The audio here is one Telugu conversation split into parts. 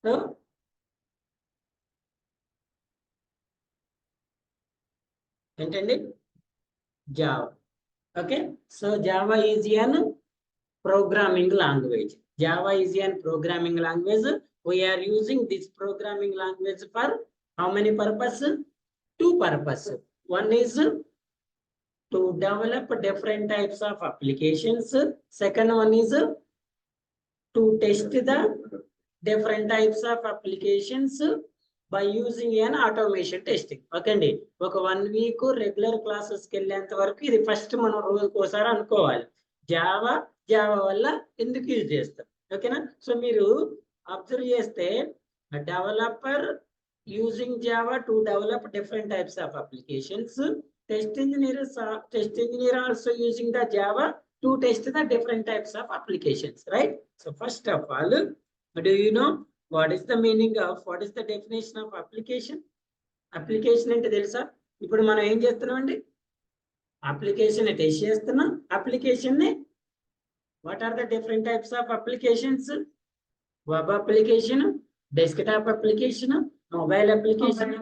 సో ఏంటండి Java. Okay, so Java is an programming language. Java is an programming language. We are using this programming language for how many purposes? Two purposes. One is to develop different types of applications. Second one is to test the different types of applications by using an automation testing. Okay అండి, ఒక 1 week రెగ్యులర్ క్లాసెస్కి వెళ్ళేంత వరకు ఇది ఫస్ట్ మనం రోజుకోసారి అనుకోవాలి. జావా వల్ల ఎందుకు యూజ్ చేస్తాం, ఓకేనా? సో మీరు అబ్జర్వ్ చేస్తే developer using Java to develop different types of applications. Test engineer also using the Java to test the different types of applications, right? So first of all, do you know what is the meaning of, what is the definition of application? Application అంటే తెలుసా? ఇప్పుడు మనం ఏం చేస్తున్నాం అండి, అప్లికేషన్ టెస్ట్ చేస్తున్నాం. అప్లికేషన్ ని what are the different types of applications? Web application, desktop application, mobile application,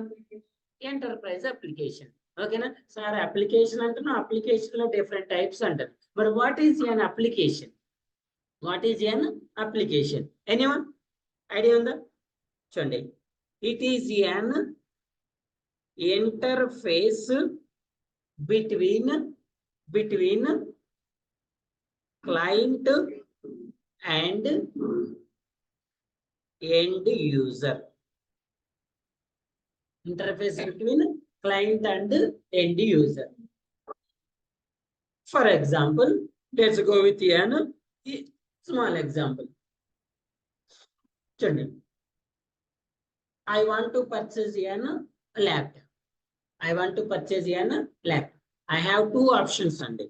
enterprise application. ఓకేనా? సార్ అప్లికేషన్ అంటున్నా, అప్లికేషన్ లో డిఫరెంట్ టైప్స్ అంటారు. మరి what is an application? What is an application? Anyone idea ఉందా? చూడండి, it is an interface between client and end user. Interface between client and end user. For example, let's go with an small example. I want to purchase a laptop. I have two options అండి.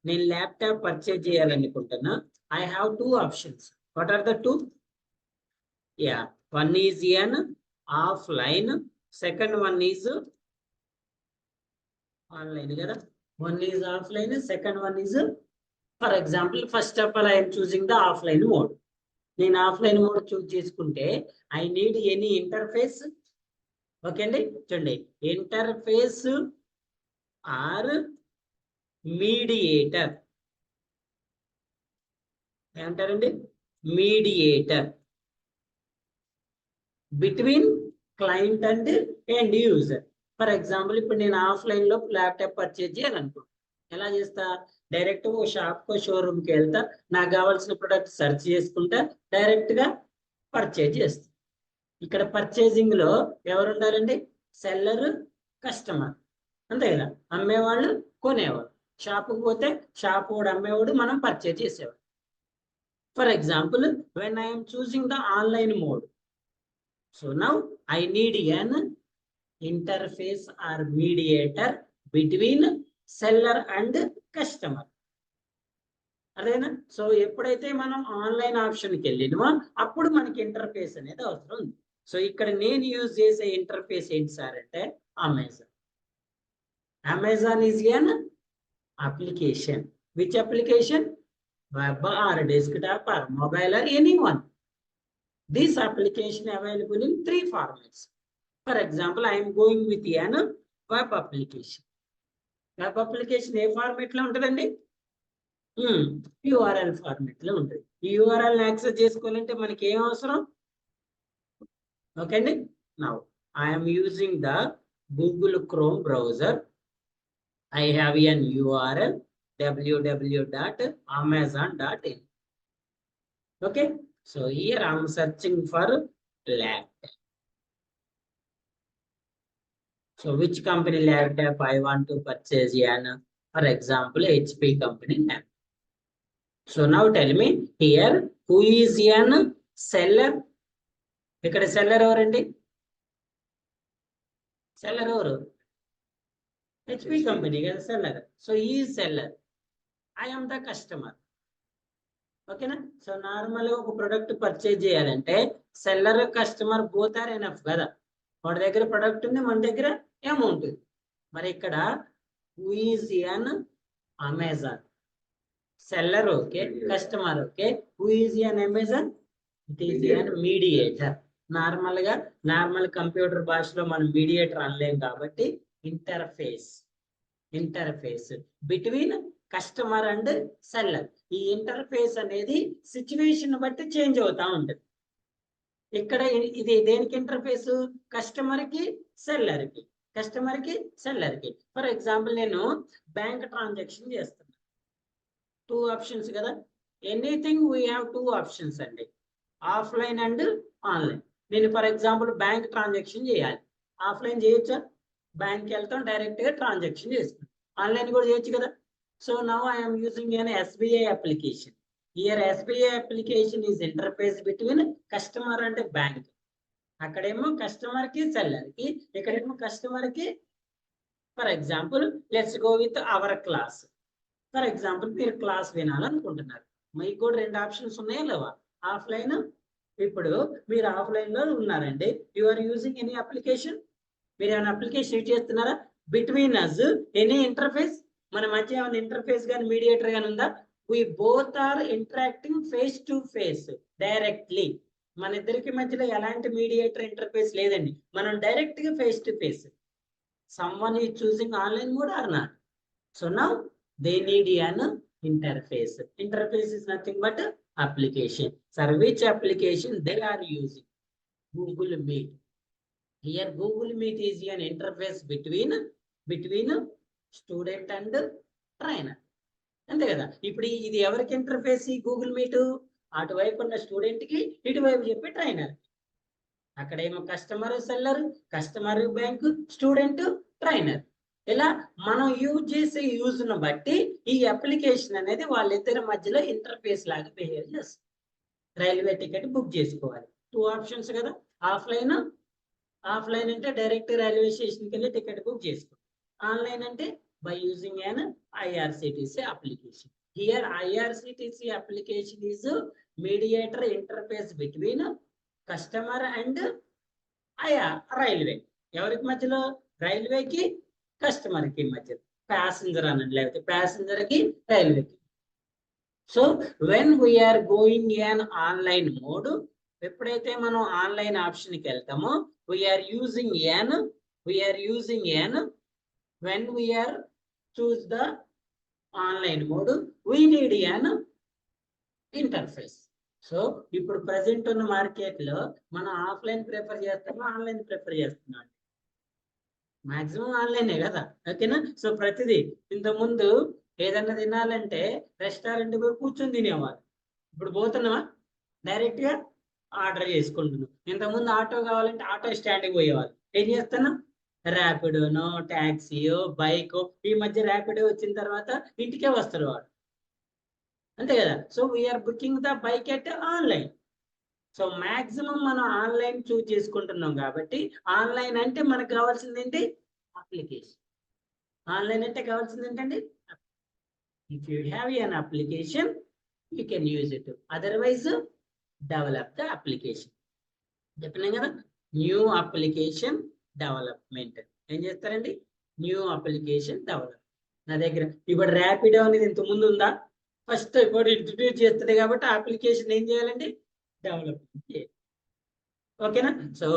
నేను ల్యాప్టాప్ పర్చేజ్ చేయాలనుకుంటున్నా. I have two options. What are the two? Yeah, one is an offline, second one is online కదా. One is offline, second one is, for example, first of all I am choosing the offline mode. నేను ఆఫ్లైన్ మోడ్ చూస్ చేసుకుంటే I need any interface. Okay అండి, చూడండి, ఇంటర్ఫేస్ ఆర్ మీడియేటర్ ఏమంటారండి? Mediator between client and end user. For example, ఇప్పుడు నేను ఆఫ్లైన్ లో ల్యాప్టాప్ పర్చేజ్ చేయాలనుకుంటున్నాను. ఎలా చేస్తా? డైరెక్ట్ ఓ షాప్ కో షోరూమ్కి వెళ్తా, నాకు కావాల్సిన ప్రొడక్ట్ సెర్చ్ చేసుకుంటా, డైరెక్ట్ గా పర్చేజ్ చేస్తా. ఇక్కడ పర్చేజింగ్ లో ఎవరు ఉండాలండి? సెల్లర్, కస్టమర్, అంతే కదా. అమ్మేవాళ్ళు, కొనేవాళ్ళు. షాపుకి పోతే షాప్ వాడు అమ్మేవాడు, మనం పర్చేజ్ చేసేవాడు. For example, when I'm choosing the online mode, so now I need an interface or mediator between seller and customer. అదేనా? సో ఎప్పుడైతే మనం ఆన్లైన్ ఆప్షన్కి వెళ్ళినమో అప్పుడు మనకి ఇంటర్ఫేస్ అనేది అవసరం ఉంది. సో ఇక్కడ నేను యూజ్ చేసే ఇంటర్ఫేస్ ఏంటి సార్ అంటే Amazon. Amazon is an application. Which application? Web or desktop or mobile or anyone. This application available in 3 formats. For example, I am going with an web application. Web application A format లో ఉంటుందండి? URL ఫార్మాట్ లో ఉంటుంది. ఈ URL యాక్సెస్ చేసుకోవాలంటే మనకి ఏం అవసరం? ఓకే అండి, now I am using the Google Chrome browser. I have an URL www.amazon.in. Okay, so here I am searching for laptop. So which company laptop I want to purchase? For example, HP company laptop. So now tell me here, who is an seller? ఇక్కడ సెల్లర్ ఎవరండి? సెల్లర్ ఎవరు? HP company కదా సెల్లర్. సో ఈ seller, I am the customer. ఓకేనా? సో నార్మల్గా ఒక ప్రొడక్ట్ పర్చేజ్ చేయాలంటే seller, customer both are enough కదా. వాడి దగ్గర ప్రొడక్ట్ ఉంది, మన దగ్గర అమౌంట్ ఉంది. మరి ఇక్కడ who is an Amazon? Seller okay, customer okay, who is an Amazon? It is an mediator. Normal computer భాషలో మనం మీడియేటర్ అనలేం కాబట్టి interface between customer and seller. ఈ ఇంటర్ఫేస్ అనేది సిచ్యువేషన్ బట్టి చేంజ్ అవుతా ఉంటుంది. ఇక్కడ ఇది దేనికి ఇంటర్ఫేస్? కస్టమర్ కి సెల్లర్ కి. ఫర్ ఎగ్జాంపుల్ నేను బ్యాంక్ ట్రాన్సాక్షన్ చేస్తున్నా. 2 ఆప్షన్స్ కదా. ఎనీథింగ్ వీ హ్యావ్ 2 ఆప్షన్స్ అండి, ఆఫ్లైన్ అండ్ ఆన్లైన్. నేను ఫర్ ఎగ్జాంపుల్ బ్యాంక్ ట్రాన్సాక్షన్ చేయాలి. ఆఫ్లైన్ చేయొచ్చా? బ్యాంక్కి వెళ్తాం, డైరెక్ట్ గా ట్రాన్సాక్షన్ చేస్తాం. ఆన్లైన్ కూడా చేయొచ్చు కదా. So now I'm using an SBI application. Here SBI application is interface between customer and bank. అక్కడేమో కస్టమర్ కి సెల్లర్ కి, ఇక్కడేమో కస్టమర్ కి. For example let's go with our class. For example మీరు క్లాస్ వినాలనుకుంటున్నారు, మీకు కూడా 2 ఆప్షన్స్ ఉన్నాయా లేవా? ఆఫ్లైన్. ఇప్పుడు మీరు ఆఫ్లైన్ లో ఉన్నారండి, you are using any application. మీరు ఏమైనా అప్లికేషన్ యూజ్ చేస్తున్నారా? Between us any interface. మన మధ్య ఏమైనా ఇంటర్ఫేస్ కానీ మీడియేటర్ కానీ ఉందా? we both are interacting face to face directly. మన ఇద్దరికి మధ్యలో ఎలాంటి మీడియేటర్ ఇంటర్ఫేస్ లేదండి, మనం డైరెక్ట్ గా face to face. someone is choosing online mode or not, so now they need an interface. Interface is nothing but application. For which application they are using? Google Meet. Here Google Meet is an interface between student and trainer. అంతే కదా. ఇప్పుడు ఇది ఎవరికి ఇంటర్ఫేస్? ఈ గూగుల్ మీట్ అటువైపు ఉన్న స్టూడెంట్ కి, ఇటువైపు చెప్పే ట్రైనర్. అక్కడేమో customer seller, customer bank, student trainer. ఇలా మనం యూజ్ చేసే యూజ్ ను బట్టి ఈ అప్లికేషన్ అనేది వాళ్ళిద్దరి మధ్యలో ఇంటర్ఫేస్ లాగా బిహేవ్ చేస్తుంది. రైల్వే టికెట్ బుక్ చేసుకోవాలి, 2 ఆప్షన్స్ కదా. ఆఫ్లైన్ అంటే డైరెక్ట్ రైల్వే స్టేషన్కి వెళ్ళి టికెట్ బుక్ చేసుకోవాలి. ఆన్లైన్ అంటే by using an IRCTC application. Here IRCTC application is a mediator interface between customer and railway. ఎవరికి మధ్యలో? రైల్వేకి కస్టమర్ కి మధ్యలో. ప్యాసింజర్ అనండి, లేకపోతే ప్యాసింజర్ కి రైల్వేకి. So when we are going an online mode, ఎప్పుడైతే మనం ఆన్లైన్ ఆప్షన్ కి వెళ్తామో we are using an when we are choose the online mode, we need an interface. So ఇప్పుడు ప్రెసెంట్ ఉన్న మార్కెట్ లో మనం ఆఫ్లైన్ ప్రిఫర్ చేస్తామో ఆన్లైన్ ప్రిఫర్ చేస్తున్నాం? మాక్సిమం ఆన్లైనే కదా. ఓకేనా. సో ప్రతిదీ ఇంతకుముందు ఏదన్నా తినాలంటే రెస్టారెంట్ పోయి కూర్చొని తినేవాళ్ళు, ఇప్పుడు పోతున్నావా? డైరెక్ట్ గా ఆర్డర్ చేసుకుంటున్నాం. ఇంతకుముందు ఆటో కావాలంటే ఆటో స్టాండ్కి పోయేవాళ్ళు, ఏం చేస్తున్నాం? ర్యాపిడోనో, ట్యాక్సీయో, బైకో. ఈ మధ్య ర్యాపిడో వచ్చిన తర్వాత ఇంటికే వస్తారు వాడు, అంతే కదా. So we are booking the bike at online. So maximum మనం ఆన్లైన్ చూస్ చేసుకుంటున్నాం కాబట్టి ఆన్లైన్ అంటే మనకు కావాల్సింది ఏంటి? అప్లికేషన్. ఆన్లైన్ అంటే కావాల్సింది ఏంటండి? If you have an application you can use it, otherwise develop the application. చెప్పినాం కదా, న్యూ అప్లికేషన్ డెవలప్మెంట్. ఏం చేస్తారండి? New application develop. నా దగ్గర ఇప్పుడు ర్యాపిడో అనేది ఇంత ముందు ఉందా? ఫస్ట్ ఇప్పుడు ఇంట్రడ్యూస్ చేస్తుంది కాబట్టి అప్లికేషన్ ఏం చేయాలండి? డెవలప్మెంట్ చేయాలి. ఓకేనా. సో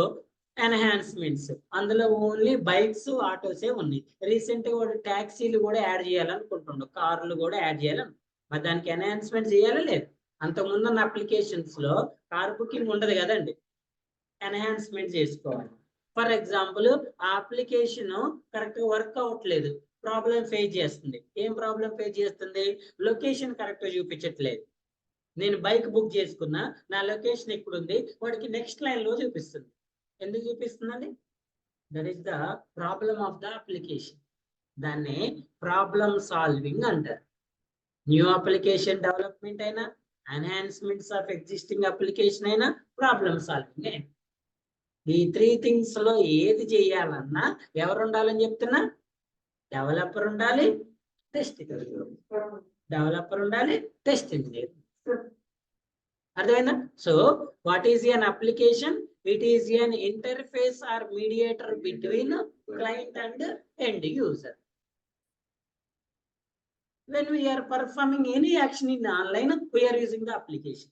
ఎన్హాన్స్మెంట్స్, అందులో ఓన్లీ బైక్స్, ఆటోసే ఉన్నాయి. రీసెంట్ గా వాడు ట్యాక్సీలు కూడా యాడ్ చేయాలనుకుంటుండు, కార్లు కూడా యాడ్ చేయాలని. మరి దానికి ఎన్హాన్స్మెంట్ చేయాలా లేదు? అంతకుముందు ఉన్న అప్లికేషన్స్ లో కార్ బుకింగ్ ఉండదు కదండి, ఎన్హాన్స్మెంట్ చేసుకోవాలి. ఫర్ ఎగ్జాంపుల్ ఆ అప్లికేషన్ కరెక్ట్ గా వర్క్ అవ్వట్లేదు, ప్రాబ్లం ఫేస్ చేస్తుంది. ఏం ప్రాబ్లం ఫేస్ చేస్తుంది? లొకేషన్ కరెక్ట్ గా చూపించట్లేదు. నేను బైక్ బుక్ చేసుకున్నా, నా లొకేషన్ ఎక్కడ ఉంది, వాడికి నెక్స్ట్ లైన్ లో చూపిస్తుంది. ఎందుకు చూపిస్తుందండి? That is the problem of the application. దాన్ని ప్రాబ్లం సాల్వింగ్ అంటారు. న్యూ అప్లికేషన్ డెవలప్మెంట్ అయినా, ఎన్హాన్స్మెంట్స్ ఆఫ్ ఎగ్జిస్టింగ్ అప్లికేషన్ అయినా, ప్రాబ్లం సాల్వింగ్ అయినా, ఈ 3 థింగ్స్ లో ఏది చేయాలన్నా ఎవరు ఉండాలని చెప్తున్నా? డెవలపర్ ఉండాలి, డెవలపర్ ఉండాలి, టెస్ట్ ఇంజనీర్. అర్థమైందా? So what is an application? It is an interface or mediator between client and end user. When we are performing any action in online, we are using the application.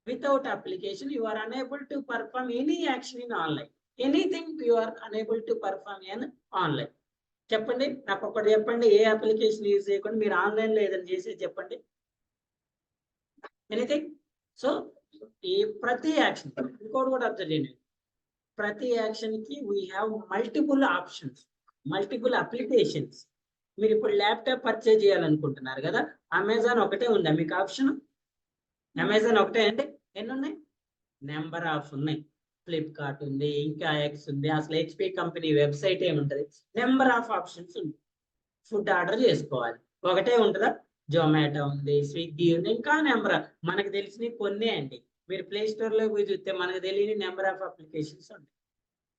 Without application, you are unable to perform any action in online. Anything you are unable to perform in online. చెప్పండి, నాకు ఒకటి చెప్పండి, ఏ అప్లికేషన్ యూజ్ చేయకుండా మీరు ఆన్లైన్ లో ఏదైనా చేసి చెప్పండి. ఎనీథింగ్. సో ఈ ప్రతి యాక్షన్, ఇంకోటి కూడా అబ్జర్వ్ చేయండి, ప్రతి యాక్షన్ కి we have multiple options, multiple applications. మీరు ఇప్పుడు ల్యాప్టాప్ పర్చేజ్ చేయాలనుకుంటున్నారు కదా, అమెజాన్ ఒకటే ఉందా మీకు ఆప్షన్? అమెజాన్ ఒకటే అంటే ఎన్ని ఉన్నాయి? నెంబర్ ఆఫ్ ఉన్నాయి. ఫ్లిప్కార్ట్ ఉంది, ఇంకా ఎక్స్ ఉంది, అసలు హెచ్పి కంపెనీ వెబ్సైట్ ఏముంటది, నెంబర్ ఆఫ్ ఆప్షన్స్ ఉంది. ఫుడ్ ఆర్డర్ చేసుకోవాలి, ఒకటే ఉంటుందా? జొమాటో ఉంది, స్విగ్గీ ఉంది, ఇంకా నెంబర్. మనకు తెలిసినవి కొన్ని అండి. మీరు ప్లే స్టోర్ లో పోయి చూస్తే మనకు తెలియని నెంబర్ ఆఫ్ అప్లికేషన్స్ ఉంటాయి.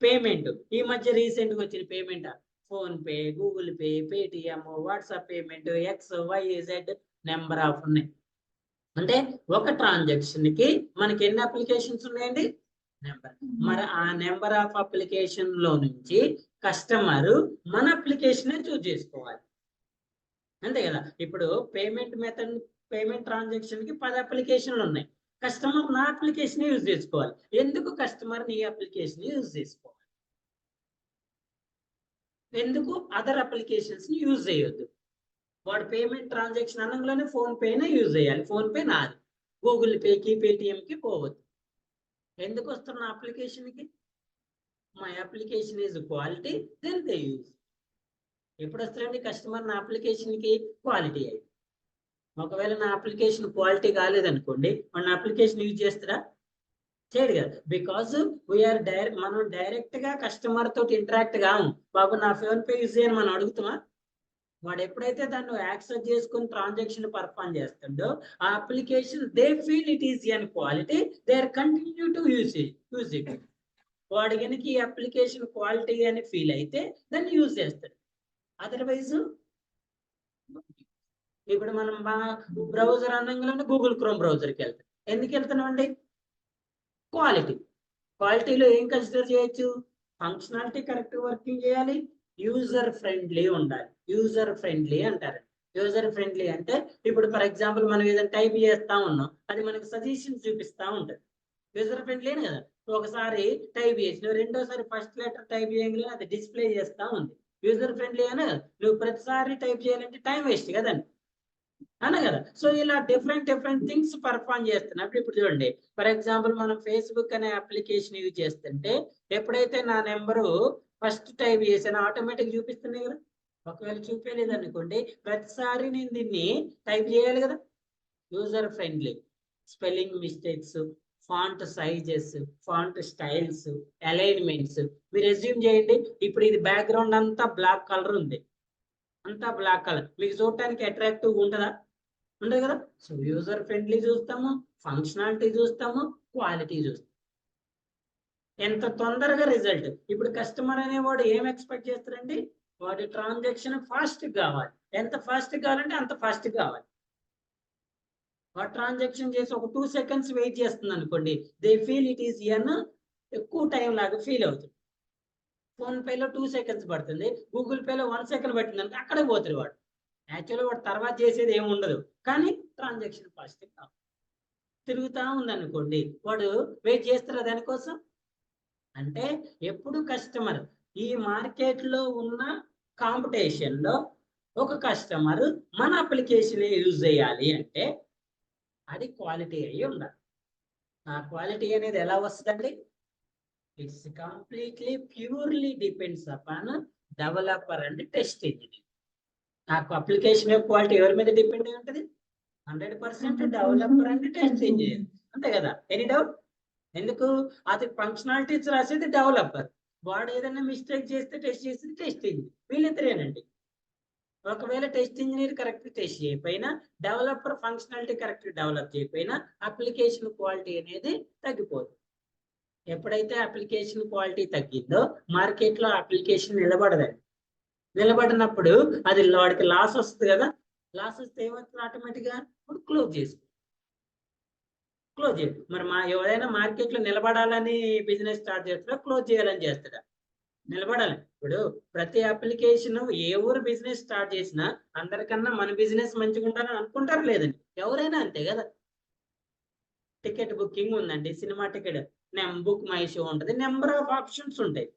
పేమెంట్, ఈ మధ్య రీసెంట్ గా వచ్చిన payment, PhonePe, Google pay, Paytm, WhatsApp payment, x, y, z, number of ఉన్నాయి. అంటే ఒక ట్రాన్సాక్షన్ కి మనకి ఎన్ని అప్లికేషన్స్ ఉన్నాయండి? నెంబర్. మరి ఆ నెంబర్ ఆఫ్ అప్లికేషన్ లో నుంచి కస్టమర్ మన అప్లికేషన్ చూస్ చేసుకోవాలి, అంతే కదా. ఇప్పుడు పేమెంట్ మెథడ్, పేమెంట్ ట్రాన్సాక్షన్ కి 10 అప్లికేషన్లు ఉన్నాయి. కస్టమర్ నా అప్లికేషన్ యూజ్ చేసుకోవాలి. ఎందుకు కస్టమర్ నీ అప్లికేషన్ యూజ్ చేసుకోవాలి? ఎందుకు అదర్ అప్లికేషన్స్ ని యూజ్ చేయొద్దు? వాడు పేమెంట్ ట్రాన్సాక్షన్ అనగానే ఫోన్ పేనే యూజ్ చేయాలి. ఫోన్ పే నాది, గూగుల్ పేకి, పేటిఎంకి పోవద్దు. ఎందుకు వస్తున్న అప్లికేషన్కి? My application is quality, then they use. ఎప్పుడు వస్తారండి కస్టమర్ నా అప్లికేషన్కి? క్వాలిటీ అయ్యి. ఒకవేళ నా అప్లికేషన్ క్వాలిటీ కాలేదనుకోండి, మన అప్లికేషన్ యూజ్ చేస్తారా? చేయడు కదా. బికాజ్ వీఆర్ మనం డైరెక్ట్ గా కస్టమర్ తోటి ఇంటరాక్ట్ కాము. బాబు నా ఫోన్ పే యూజ్ చేయని మనం అడుగుతామా? వాడు ఎప్పుడైతే దాన్ని యాక్సెస్ చేసుకుని ట్రాన్సాక్షన్ పర్ఫామ్ చేస్తుండో, ఆ application they feel it is an quality, they are continue to use it. వాడు కనుక ఈ అప్లికేషన్ క్వాలిటీ అని ఫీల్ అయితే దాన్ని యూజ్ చేస్తాడు. అదర్వైజ్ ఇప్పుడు మనం బ్రౌజర్ అనగానే గూగుల్ క్రోమ్ బ్రౌజర్కి వెళ్తాం. ఎందుకు వెళ్తున్నామండి? క్వాలిటీ. క్వాలిటీలో ఏం కన్సిడర్ చేయొచ్చు? ఫంక్షనాలిటీ కరెక్ట్ వర్కింగ్ చేయాలి, యూజర్ ఫ్రెండ్లీ ఉండాలి. యూజర్ ఫ్రెండ్లీ అంటారు. యూజర్ ఫ్రెండ్లీ అంటే ఇప్పుడు ఫర్ ఎగ్జాంపుల్ మనం ఏదైనా టైప్ చేస్తా ఉన్నాం, అది మనకి సజెషన్స్ చూపిస్తా ఉంటుంది. యూజర్ ఫ్రెండ్లీనే కదా. ఒకసారి టైప్ చేసి రెండోసారి ఫస్ట్ లెటర్ టైప్ చేయగానే అది డిస్ప్లే చేస్తా ఉంది. యూజర్ ఫ్రెండ్లీ అనే కదా. నువ్వు ప్రతిసారి టైప్ చేయాలంటే టైం వేస్ట్ కదండి, అనే కదా. సో ఇలా డిఫరెంట్ థింగ్స్ పర్ఫామ్ చేస్తున్నప్పుడు ఇప్పుడు చూడండి, ఫర్ ఎగ్జాంపుల్ మనం ఫేస్బుక్ అనే అప్లికేషన్ యూజ్ చేస్తుంటే ఎప్పుడైతే నా నెంబరు ఫస్ట్ టైప్ చేసానో ఆటోమేటిక్ చూపిస్తున్నాయి కదా. ఒకవేళ చూపించలేదు అనుకోండి, ప్రతిసారి నేను దీన్ని టైప్ చేయాలి కదా. User friendly, spelling mistakes, font sizes, font styles, alignments. మీరు అస్యూమ్ చేయండి, ఇప్పుడు ఇది బ్యాక్గ్రౌండ్ అంతా బ్లాక్ కలర్ ఉంది, అంతా బ్లాక్ కలర్, మీకు చూడటానికి అట్రాక్టివ్ ఉంటుందా? ఉండదు కదా. సో యూజర్ ఫ్రెండ్లీ చూస్తాము, ఫంక్షనాలిటీ చూస్తాము, క్వాలిటీ చూస్తాము. ఎంత తొందరగా రిజల్ట్. ఇప్పుడు కస్టమర్ అనేవాడు ఏం ఎక్స్పెక్ట్ చేస్తారండి? వాడి ట్రాన్సాక్షన్ ఫాస్ట్ కావాలి. ఎంత ఫాస్ట్ కావాలంటే అంత ఫాస్ట్ కావాలి. వాడు ట్రాన్సాక్షన్ చేసి ఒక 2 సెకండ్స్ వెయిట్ చేస్తుంది అనుకోండి, దే ఫీల్ ఇట్ ఈస్ ఎన్ ఎక్కువ టైం లాగా ఫీల్ అవుతుంది. ఫోన్ పేలో 2 సెకండ్స్ పడుతుంది, గూగుల్ పేలో 1 సెకండ్ పట్టింది అనుకో, అక్కడే పోతుంది వాడు. యాక్చువల్గా వాడు తర్వాత చేసేది ఏమి ఉండదు, కానీ ట్రాన్సాక్షన్ ఫాస్ట్ కావాలి. తిరుగుతా ఉందనుకోండి, వాడు వెయిట్ చేస్తారా దానికోసం? అంటే ఎప్పుడు కస్టమర్ ఈ మార్కెట్ లో ఉన్న కాంపిటీషన్ లో ఒక కస్టమర్ మన అప్లికేషన్ యూజ్ చేయాలి అంటే అది క్వాలిటీ అయ్యి ఉండాలి. ఆ క్వాలిటీ అనేది ఎలా వస్తుందండి? It's completely purely depends upon developer and test engineer. నాకు అప్లికేషన్ యొక్క క్వాలిటీ ఎవరి మీద డిపెండ్ అయి ఉంటుంది? 100% డెవలపర్ అండ్ టెస్ట్ ఇంజనీర్, అంతే కదా. Any doubt? ఎందుకు? అది ఫంక్షనాలిటీస్ రాసేది డెవలపర్, వాడు ఏదైనా మిస్టేక్ చేస్తే టెస్ట్ చేసేది టెస్ట్ ఇంజనీర్. వీళ్ళిద్దరేనండి. ఒకవేళ టెస్ట్ ఇంజనీర్ కరెక్ట్ టెస్ట్ చేయకపోయినా, డెవలపర్ ఫంక్షనాలిటీ కరెక్ట్ డెవలప్ చేయకపోయినా అప్లికేషన్ క్వాలిటీ అనేది తగ్గిపోతుంది. ఎప్పుడైతే అప్లికేషన్ క్వాలిటీ తగ్గిందో మార్కెట్లో అప్లికేషన్ నిలబడదండి. నిలబడినప్పుడు అది వాడికి లాస్ వస్తుంది కదా. లాస్ వస్తే ఏమవుతుంది? ఆటోమేటిక్గా క్లోజ్ చేసుకో. మరి ఎవరైనా మార్కెట్ లో నిలబడాలని బిజినెస్ స్టార్ట్ చేస్తాడా, క్లోజ్ చేయాలని చేస్తాడా? నిలబడాలి. ఇప్పుడు ప్రతి అప్లికేషన్ ఏ ఊరు బిజినెస్ స్టార్ట్ చేసినా అందరికన్నా మన బిజినెస్ మంచిగా ఉండాలని అనుకుంటారు లేదండి, ఎవరైనా అంతే కదా. టికెట్ బుకింగ్ ఉందండి, cinema ticket book my show ఉంటుంది, నెంబర్ ఆఫ్ ఆప్షన్స్ ఉంటాయి.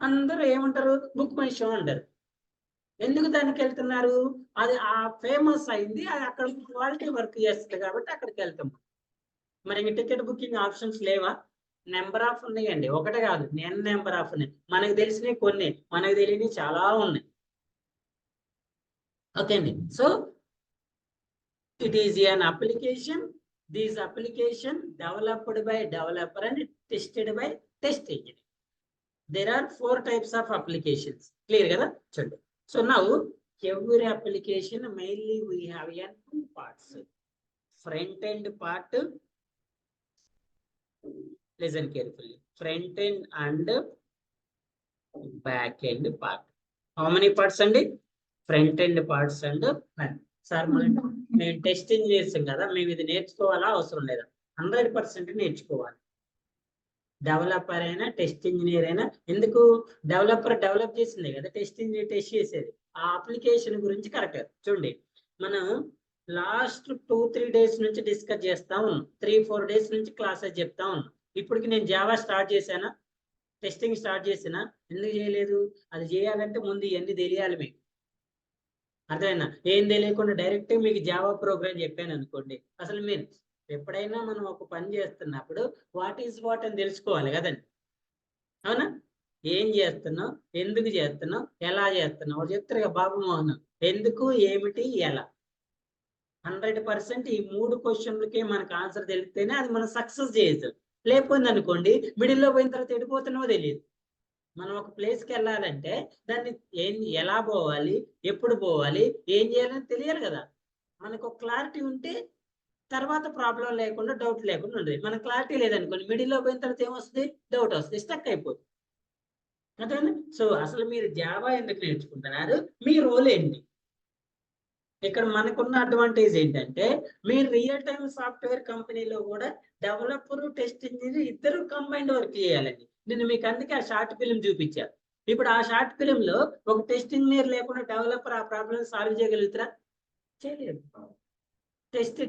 అందరూ ఏమంటారు, బుక్ మై షో అంటారు. ఎందుకు దానికి వెళ్తున్నారు, అది ఆ ఫేమస్ అయింది, అది అక్కడ క్వాలిటీ వర్క్ చేస్తుంది కాబట్టి అక్కడికి వెళ్తాం. మరి ఇంక టికెట్ బుకింగ్ ఆప్షన్స్ లేవా? నెంబర్ ఆఫ్ ఉన్నాయండి, ఒకటే కాదు, నెంబర్ ఆఫ్ ఉన్నాయి. మనకు తెలిసినవి కొన్ని, మనకు తెలియని చాలా ఉన్నాయి. ఓకే అండి. So it is an application. This application developed by developer and tested by test engineer. There are 4 types of applications. Clear kada? Chalo. So now every application mainly we have 2 parts. Front end part, listen carefully. Front end and back end part. How many parts andi? Front end parts and back. Sir మేము టెస్ట్ ఇంజనీర్స్ కదా, మేము ఇది నేర్చుకోవాలా అవసరం లేదా? 100% నేర్చుకోవాలి. డెవలపర్ అయినా టెస్ట్ ఇంజనీర్ అయినా. ఎందుకు? డెవలపర్ డెవలప్ చేసిందే కదా టెస్ట్ ఇంజనీర్ టెస్ట్ చేసేది. ఆ అప్లికేషన్ గురించి కరెక్ట్. చూడండి, మనం లాస్ట్ 2-3 డేస్ నుంచి డిస్కస్ చేస్తా ఉన్నాం, 3-4 డేస్ నుంచి క్లాసెస్ చెప్తా ఉన్నాం. ఇప్పటికి నేను జావా స్టార్ట్ చేశానా, టెస్టింగ్ స్టార్ట్ చేసినా? ఎందుకు చేయలేదు? అది చేయాలంటే ముందు ఇవన్నీ తెలియాలి మీకు. అర్థమైనా? ఏం తెలియకుండా డైరెక్ట్ మీకు జావా ప్రోగ్రామ్ చెప్పాను అనుకోండి, అసలు మీరు ఎప్పుడైనా మనం ఒక పని చేస్తున్నప్పుడు వాట్ ఈస్ వాట్ అని తెలుసుకోవాలి కదండి. అవునా? ఏం చేస్తున్నావు, ఎందుకు చేస్తున్నావు, ఎలా చేస్తున్నావు చెప్తారు కదా బాబు మోహన్. ఎందుకు, ఏమిటి, ఎలా. 100% ఈ 3 క్వశ్చన్లకే మనకు ఆన్సర్ తెలిస్తేనే అది మనం సక్సెస్ చేయొచ్చు. లేకపోయింది అనుకోండి, మిడిల్లో పోయిన తర్వాత ఎడిపోతున్నావో తెలియదు. మనం ఒక ప్లేస్కి వెళ్ళాలంటే దాన్ని ఎలా పోవాలి, ఎప్పుడు పోవాలి, ఏం చేయాలని తెలియాలి కదా. మనకు ఒక క్లారిటీ ఉంటే తర్వాత ప్రాబ్లం లేకుండా, డౌట్ లేకుండా ఉండదు. మన క్లారిటీ లేదనుకోండి, మిడిల్లో పోయిన తర్వాత ఏమొస్తుంది, డౌట్ వస్తుంది, స్టక్ అయిపోతుంది. అదేనా? సో అసలు మీరు జావా ఎందుకు నేర్చుకుంటున్నారు, మీ రోల్ ఏంటి? ఇక్కడ మనకున్న అడ్వాంటేజ్ ఏంటంటే, మీరు రియల్ టైమ్ సాఫ్ట్వేర్ కంపెనీలో కూడా డెవలపర్ టెస్ట్ ఇంజనీర్ ఇద్దరు కంబైన్డ్ వర్క్ చేయాలండి. నేను మీకు అందుకే ఆ షార్ట్ ఫిల్మ్ చూపించాను. ఇప్పుడు ఆ షార్ట్ ఫిల్మ్ లో ఒక టెస్ట్ ఇంజనీర్ లేకుండా డెవలపర్ ఆ ప్రాబ్లమ్ సాల్వ్ చేయగలుగుతారా? చేయలేరు.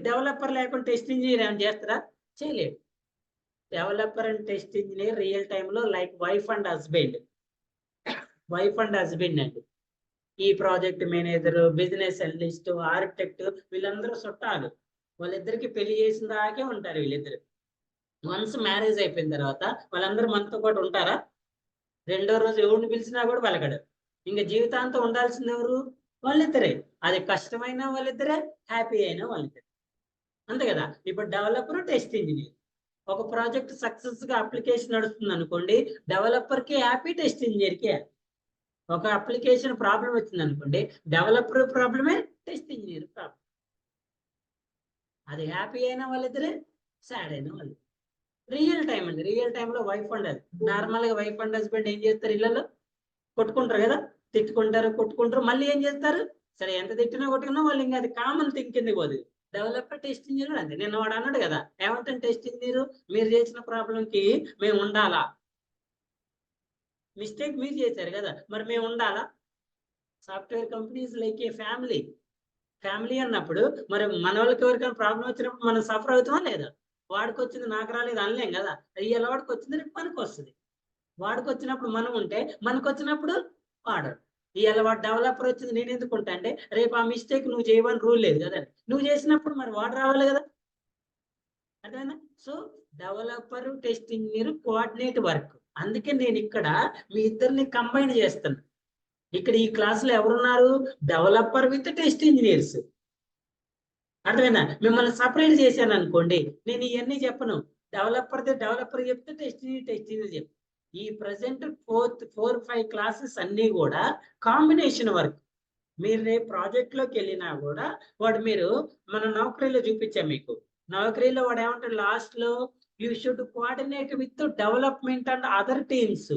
డెవలపర్ లేకుండా టెస్ట్ ఇంజనీర్ ఏమైనా చేస్తారా? చేయలేరు. Developer and test engineer real time లో లైక్ వైఫ్ అండ్ హస్బెండ్ అండి. ఈ project manager, business analyst, architect, వీళ్ళందరూ చుట్టాలు. వాళ్ళిద్దరికి పెళ్లి చేసిన దాకే ఉంటారు వీళ్ళిద్దరు. వన్స్ మ్యారేజ్ అయిపోయిన తర్వాత వాళ్ళందరూ మనతో పాటు ఉంటారా? రెండో రోజు ఎవరిని పిలిచినా కూడా పలకడు. ఇంకా జీవితాంతం ఉండాల్సింది ఎవరు? వాళ్ళిద్దరే. అది కష్టమైనా వాళ్ళిద్దరే, హ్యాపీ అయినా వాళ్ళిద్దరే. అంతే కదా. ఇప్పుడు డెవలపర్, టెస్ట్ ఇంజనీర్. ఒక ప్రాజెక్ట్ సక్సెస్ గా అప్లికేషన్ నడుస్తుంది అనుకోండి, డెవలపర్ కి హ్యాపీ, టెస్ట్ ఇంజనీర్ కి హ్యాపీ. ఒక అప్లికేషన్ ప్రాబ్లం వచ్చింది అనుకోండి, డెవలపర్ ప్రాబ్లమే, టెస్ట్ ఇంజనీర్ ప్రాబ్లం. అది హ్యాపీ అయిన వాళ్ళిద్దరే, సాడ్ అయిన వాళ్ళు. రియల్ టైం అండి. రియల్ టైంలో వైఫ్ అండ్ హస్బెండ్, నార్మల్ గా వైఫ్ అండ్ హస్బెండ్ ఏం చేస్తారు, ఇళ్లలో కొట్టుకుంటారు కదా, తిట్టుకుంటారు, కొట్టుకుంటారు, మళ్ళీ ఏం చేస్తారు, సరే ఎంత తిట్టినా కొట్టుకున్నా వాళ్ళు ఇంకా అది కామన్ థింగ్ కిందకి పోదు. డెవలపర్ టెస్ట్ ఇంజనీర్ అంతే. నిన్న వాడు అన్నాడు కదా, ఏమంటాను టెస్ట్ ఇంజనీర్, మీరు చేసిన ప్రాబ్లం కి మేము ఉండాలా? మిస్టేక్ మీరు చేశారు కదా, మరి మేము ఉండాలా? సాఫ్ట్వేర్ కంపెనీస్ లైక్ ఏ ఫ్యామిలీ అన్నప్పుడు మరి మన వాళ్ళకి ఎవరికైనా ప్రాబ్లం వచ్చినప్పుడు మనం సఫర్ అవుతామా లేదా? వాడికి వచ్చింది నాకు రాలేదు అనలేం కదా. ఇవాళ వాడికి వచ్చింది రేపు మనకు వస్తుంది. వాడికి వచ్చినప్పుడు మనం ఉంటే, మనకు వచ్చినప్పుడు వాడు. ఇవాళ వాడు డెవలపర్ వచ్చింది నేను ఎందుకు ఉంటా అంటే, రేపు ఆ మిస్టేక్ నువ్వు చేయమని రూల్ లేదు కదా. నువ్వు చేసినప్పుడు మరి వాడు రావాలి కదా. అదేనా? So developer, test engineer coordinate work. అందుకే నేను ఇక్కడ మీ ఇద్దరిని కంబైన్ చేస్తాను. ఇక్కడ ఈ క్లాసులో ఎవరున్నారు? Developer with test engineers. అర్థమైనా? మిమ్మల్ని సపరేట్ చేశాను అనుకోండి, నేను ఇవన్నీ చెప్పను. డెవలపర్ చెప్తే టెస్ట్ ఇంజనీర్ చెప్తే. ఈ ప్రజెంట్ 4-5 క్లాసెస్ అన్ని కూడా కాంబినేషన్ వర్క్. మీరు రేపు ప్రాజెక్ట్ లోకి వెళ్ళినా కూడా వాడు, మీరు మన నౌకరీలో చూపించాం మీకు. నౌకరీలో వాడు ఏమంటాడు లాస్ట్ లో, you should coordinate with development and other teams.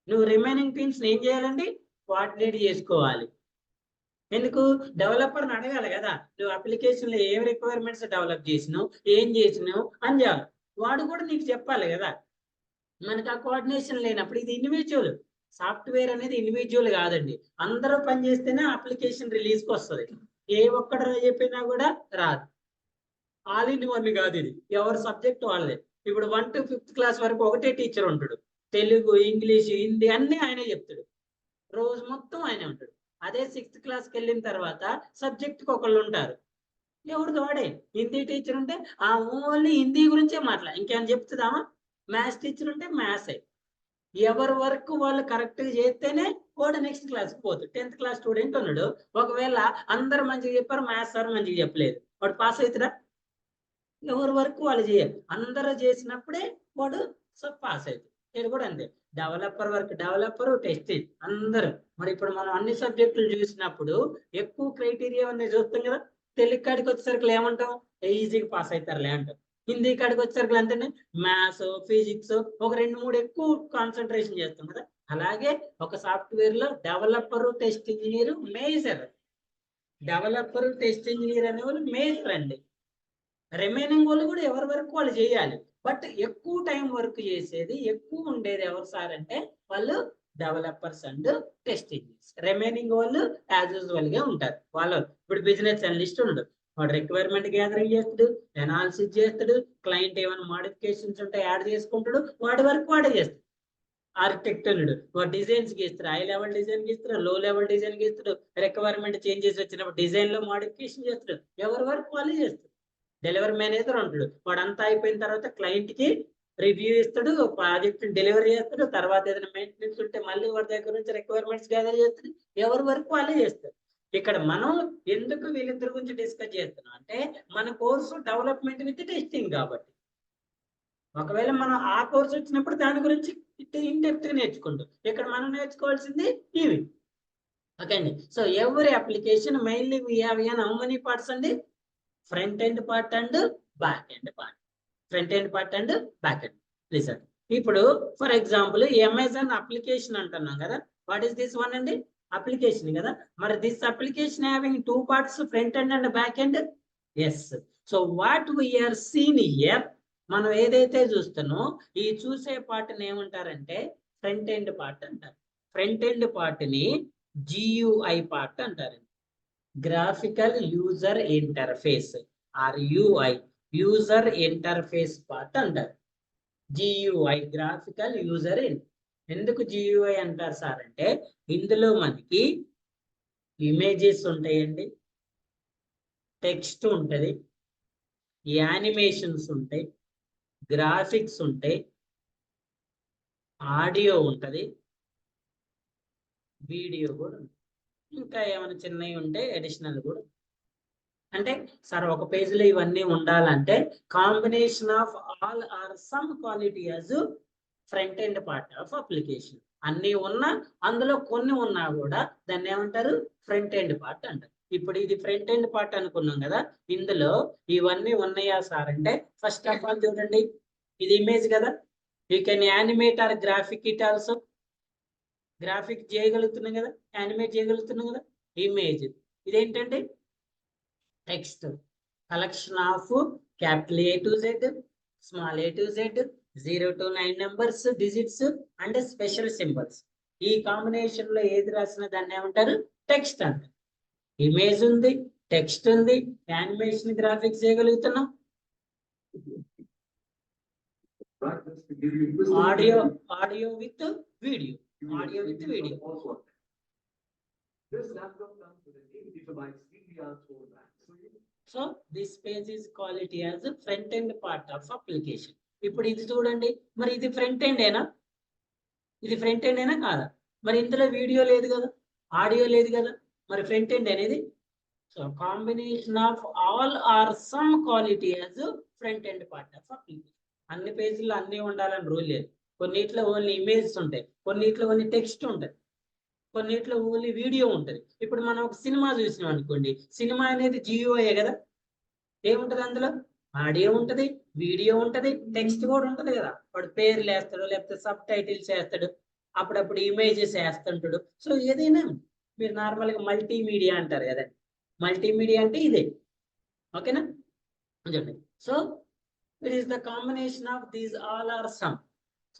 నువ్వు రిమైనింగ్ టీమ్స్ ఏం చేయాలండి? కోఆర్డినేట్ చేసుకోవాలి. ఎందుకు? డెవలపర్ని అడగాలి కదా, నువ్వు అప్లికేషన్ లో ఏం రిక్వైర్మెంట్స్ డెవలప్ చేసినావు, ఏం చేసినావు అని చెప్పాలి. వాడు కూడా నీకు చెప్పాలి కదా. మనకు ఆ కోఆర్డినేషన్ లేనప్పుడు, ఇది ఇండివిజువల్ సాఫ్ట్వేర్ అనేది, ఇండివిజువల్ కాదండి. అందరూ పనిచేస్తేనే అప్లికేషన్ రిలీజ్కి వస్తుంది. ఏ ఒక్కడు చెప్పినా కూడా రాదు. ఆల్ ఇన్ వన్ కాదు ఇది, ఎవరి సబ్జెక్ట్ వాళ్ళదే. ఇప్పుడు 1 to 5th క్లాస్ వరకు ఒకటే టీచర్ ఉంటాడు, తెలుగు, ఇంగ్లీష్, హిందీ అన్ని ఆయనే చెప్తాడు, రోజు మొత్తం ఆయనే ఉంటాడు. అదే 6th క్లాస్కి వెళ్ళిన తర్వాత సబ్జెక్ట్కి ఒకళ్ళు ఉంటారు, ఎవరిది వాడే. హిందీ టీచర్ ఉంటే ఆ ఓన్లీ హిందీ గురించే మాట్లాడాలి, ఇంకేమైనా చెప్తుందామా. మ్యాథ్స్ టీచర్ ఉంటే మ్యాథ్సే. ఎవరి వర్క్ వాళ్ళు కరెక్ట్గా చేస్తేనే వాడు నెక్స్ట్ క్లాస్కి పోతాడు. 10th క్లాస్ స్టూడెంట్ ఉన్నాడు, ఒకవేళ అందరు మంచిగా చెప్పారు, మ్యాథ్స్ సార్ మంచిగా చెప్పలేదు, వాడు పాస్ అవుతాడా. ఎవరి వర్క్ వాళ్ళు చేయాలి, అందరూ చేసినప్పుడే వాడు పాస్ అవుతుంది. ఇది కూడా అంతే, డెవలపర్ వర్క్ డెవలపర్, టెస్ట్ అందరూ. మరి ఇప్పుడు మనం అన్ని సబ్జెక్టులు చూసినప్పుడు ఎక్కువ క్రైటీరియా అనేది చూస్తాం కదా. తెలుగు కాడికి వచ్చేసరికి ఏమంటాం, ఈజీగా పాస్ అవుతారులే అంటాం. హిందీ కాడికి వచ్చేసరికి అంతేనే, మ్యాథ్స్, ఫిజిక్స్ ఒక 2-3 ఎక్కువ కాన్సన్ట్రేషన్ చేస్తాం కదా. అలాగే ఒక సాఫ్ట్వేర్ లో developer, test engineer major. Developer, test engineer అనేవాళ్ళు మేజర్ అండి. రిమైనింగ్ వాళ్ళు కూడా ఎవరి వరకు వాళ్ళు చేయాలి, బట్ ఎక్కువ టైం వర్క్ చేసేది ఎక్కువ ఉండేది ఎవరు సార్ అంటే వాళ్ళు developers and test engineers. Remaining వాళ్ళు యాజ్ యూజువల్ గా ఉంటారు. వాళ్ళు ఇప్పుడు బిజినెస్ అనలిస్ట్ ఉండడు, వాడు రిక్వైర్మెంట్ గ్యాదరింగ్ చేస్తాడు, ఎనాలిసిస్ చేస్తాడు, క్లయింట్ ఏమైనా మోడిఫికేషన్స్ ఉంటే యాడ్ చేసుకుంటాడు, వాడి వరకు వాడే చేస్తాడు. ఆర్కిటెక్ట్ ఉన్నాడు, వాడు డిజైన్స్ గీస్తాడు, హై లెవెల్ డిజైన్ గీస్తాడు, లో లెవెల్ డిజైన్ గీస్తాడు, రిక్వైర్మెంట్ చేంజెస్ వచ్చినప్పుడు డిజైన్ లో మోడిఫికేషన్ చేస్తాడు, ఎవరి వరకు వాళ్ళు చేస్తాడు. డెలివరీ మేనేజర్ ఉంటాడు, వాడు అంతా అయిపోయిన తర్వాత క్లయింట్ కి రివ్యూ ఇస్తాడు, ప్రాజెక్ట్ డెలివరీ చేస్తాడు, తర్వాత ఏదైనా మెయింటెనెన్స్ ఉంటే మళ్ళీ వాడి దగ్గర నుంచి రిక్వైర్మెంట్స్ గ్యాదర్ చేస్తాడు, ఎవరి వరకు వాళ్ళే చేస్తారు. ఇక్కడ మనం ఎందుకు వీళ్ళిద్దరి గురించి డిస్కస్ చేస్తున్నాం అంటే మన కోర్సు డెవలప్మెంట్ విత్ టెస్టింగ్ కాబట్టి. ఒకవేళ మనం ఆ కోర్సు వచ్చినప్పుడు దాని గురించి ఇన్ డెప్త్ గా నేర్చుకుంటాం. ఇక్కడ మనం నేర్చుకోవాల్సింది ఇవి. ఓకే అండి. సో ఎవరి application mainly we have how many parts అండి, front end part and back end part. Front end part and back end. Listen, ఇప్పుడు ఫర్ ఎగ్జాంపుల్ అమెజాన్ అప్లికేషన్ అంటున్నాం కదా, వాట్ ఈస్ దిస్ వన్ అండి, అప్లికేషన్ కదా. మరి this application having 2 parts, front end and back end. Yes. So what we are seen here, మనం ఏదైతే చూస్తున్నామో ఈ చూసే పార్ట్ ఏమంటారంటే ఫ్రంట్ ఎండ్ పార్ట్ అంటారు. ఫ్రంట్ ఎండ్ పార్ట్ ని GUI పార్ట్ అంటారు, graphical user interface or UI, user interface part అంటారు. GUI graphical user. ఎందుకు GUI అంటారు సార్ అంటే ఇందులో మనకి ఇమేజెస్ ఉంటాయండి, టెక్స్ట్ ఉంటుంది, యానిమేషన్స్ ఉంటాయి, గ్రాఫిక్స్ ఉంటాయి, ఆడియో ఉంటుంది, వీడియో కూడా ఉంటుంది, ఇంకా ఏమైనా చిన్నవి ఉంటే అడిషనల్ కూడా. అంటే సార్ ఒక పేజీలో ఇవన్నీ ఉండాలంటే combination of all or some quality as front end part of application. అన్ని ఉన్నా అందులో కొన్ని ఉన్నా కూడా దాన్ని ఏమంటారు, ఫ్రంట్ ఎండ్ పార్ట్ అంటారు. ఇప్పుడు ఇది ఫ్రంట్ ఎండ్ పార్ట్ అనుకున్నాం కదా, ఇందులో ఇవన్నీ ఉన్నాయా సార్ అంటే ఫస్ట్ ఆఫ్ ఆల్ చూడండి, ఇది ఇమేజ్ కదా, you can animate or graphic it also. Graphic చేయగలుగుతున్నాం కదా, యానిమేట్ చేయగలుగుతున్నాం కదా. ఇమేజ్ ఇదేంటంటే text, collection of capital A to Z, small a to Z, 0 to 9 numbers, digits and special symbols. ఈ కాంబినేషన్ లో ఏది రాసిన దాన్ని ఏమంటారు, టెక్స్ట్ అంటారు. ఇమేజ్ ఉంది, టెక్స్ట్ ఉంది, యానిమేషన్ గ్రాఫిక్స్ చేయగలుగుతున్నాం, audio with video, so this page is called it as front end part of application. ఇప్పుడు ఇది చూడండి, మరి ఇది ఫ్రంట్ ఎండ్ ఏనా, ఇది ఫ్రంట్ ఎండ్ ఏనా కాదా, మరి ఇందులో వీడియో లేదు కదా, ఆడియో లేదు కదా, మరి ఫ్రంట్ ఎండ్ అనేది. So combination of all or some quality as front end part of application. అన్ని పేజీల్లో అన్ని ఉండాలని రూల్ లేదు, కొన్నిట్లో ఓన్లీ ఇమేజెస్ ఉంటాయి, కొన్నిట్లో ఓన్లీ టెక్స్ట్ ఉంటుంది, కొన్నిట్లో ఓన్లీ వీడియో ఉంటుంది. ఇప్పుడు మనం ఒక సినిమా చూసినాం అనుకోండి, సినిమా అనేది GUI కదా, ఏముంటది అందులో, ఆడియో ఉంటది, వీడియో ఉంటది, టెక్స్ట్ కూడా ఉంటది కదా. వాడు పేర్లు వేస్తాడు, లేకపోతే సబ్ టైటిల్స్ వేస్తాడు, అప్పుడప్పుడు ఇమేజెస్ వేస్తుంటాడు. సో ఏదైనా మీరు నార్మల్గా మల్టీమీడియా అంటారు కదా, మల్టీమీడియా అంటే ఇదే. ఓకేనా, చూడండి. So it is the combination of these all or some.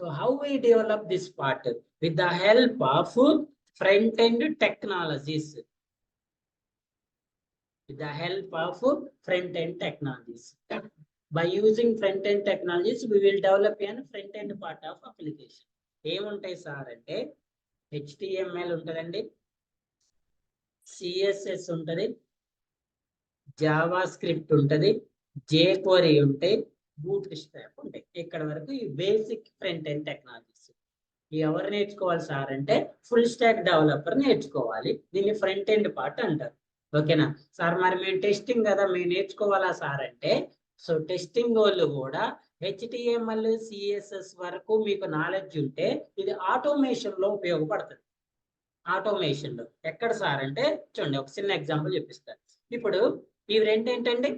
So how we develop this part with the help of front end technologies. with the help of front-end technologies. By using front-end technologies, we will develop a front-end part of application. ఏముంటాయి సార్ అంటే HTML ఉంటుందండి, CSS ఉంటుంది, జావా స్క్రిప్ట్ ఉంటుంది, jQuery ఉంటాయి, బూట్ స్ట్రాప్ ఉంటాయి. ఇక్కడ వరకు ఈ బేసిక్ ఫ్రంట్ ఎండ్ టెక్నాలజీస్. ఎవరు నేర్చుకోవాలి సార్ అంటే ఫుల్ స్టాక్ డెవలపర్ నేర్చుకోవాలి. దీన్ని ఫ్రంట్ ఎండ్ పార్ట్ అంటారు. ఓకేనా సార్? మరి మేము టెస్టింగ్ కదా మేము నేర్చుకోవాలా సార్ అంటే, సో టెస్టింగ్ వాళ్ళు కూడా HTML CSS వరకు మీకు నాలెడ్జ్ ఉంటే ఇది ఆటోమేషన్ లో ఉపయోగపడుతుంది. ఆటోమేషన్ లో ఎక్కడ సార్ అంటే చూడండి, ఒక చిన్న ఎగ్జాంపుల్ చెప్పిస్తాను. ఇప్పుడు ఇవి రెండు ఏంటండి,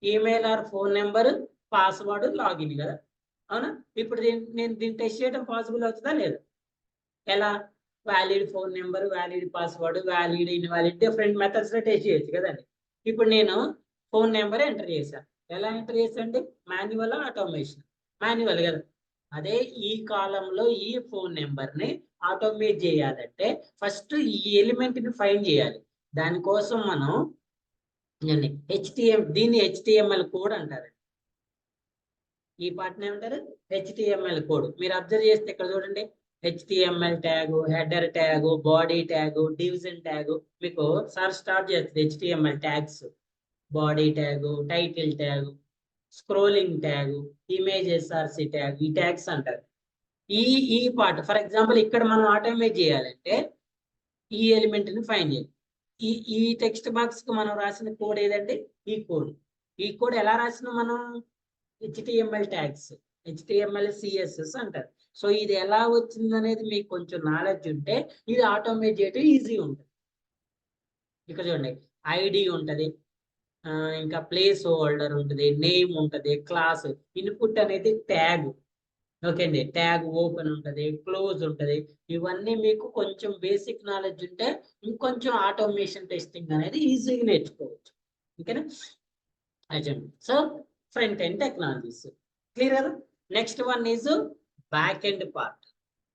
email are phone number, password, login కదా, అవునా? ఇప్పుడు నేను దీన్ని టెస్ట్ చేయడం పాసిబుల్ అవుతుందా లేదా? ఎలా? Valid phone number, valid password, valid invalid different methods లో టెస్ట్ చేయొచ్చు కదండి. ఇప్పుడు నేను ఫోన్ నెంబర్ ఎంటర్ చేశాను. ఎలా ఎంటర్ చేశాను? Manual, automation? మాన్యువల్ కదా. అదే ఈ కాలంలో ఈ ఫోన్ నెంబర్ ని ఆటోమేట్ చేయాలంటే ఫస్ట్ ఈ ఎలిమెంట్ ని ఫైండ్ చేయాలి. దానికోసం మనం దీన్ని HTML కోడ్ అంటారు. ఈ పార్ట్ ఏమంటారు? HTML code. మీరు అబ్జర్వ్ చేస్తే ఇక్కడ చూడండి, HTML tag, header tag, body tag, division tag. మీకు సార్ స్టార్ట్ చేస్తుంది HTML tags, body tag, title tag, scrolling tag, image SRC tag, ఈ ట్యాగ్స్ అంటారు. ఈ పార్ట్ ఫర్ ఎగ్జాంపుల్ ఇక్కడ మనం ఆటోమేట్ చేయాలంటే ఈ ఎలిమెంట్ ని ఫైండ్ చేయాలి. ఈ టెక్స్ట్ బాక్స్ కి మనం రాసిన కోడ్ ఏదంటే ఈ కోడ్ ఎలా రాసిన మనం HTML ట్యాగ్స్, HTML CSS అంటారు. సో ఇది ఎలా వచ్చింది అనేది మీకు కొంచెం నాలెడ్జ్ ఉంటే ఇది ఆటోమేట్ చేయడం ఈజీ ఉంటుంది. ఇక్కడ చూడండి, ఐడి ఉంటది, ఇంకా ప్లేస్ హోల్డర్ ఉంటుంది, నేమ్ ఉంటుంది, క్లాస్, ఇన్పుట్ అనేది ట్యాగ్. ఓకే అండి, ట్యాగ్ ఓపెన్ ఉంటుంది, క్లోజ్ ఉంటుంది. ఇవన్నీ మీకు కొంచెం బేసిక్ నాలెడ్జ్ ఉంటే ఇంకొంచెం ఆటోమేషన్ టెస్టింగ్ అనేది ఈజీగా నేర్చుకోవచ్చు. ఓకేనా? So front end technologies clear. Next one is back end part.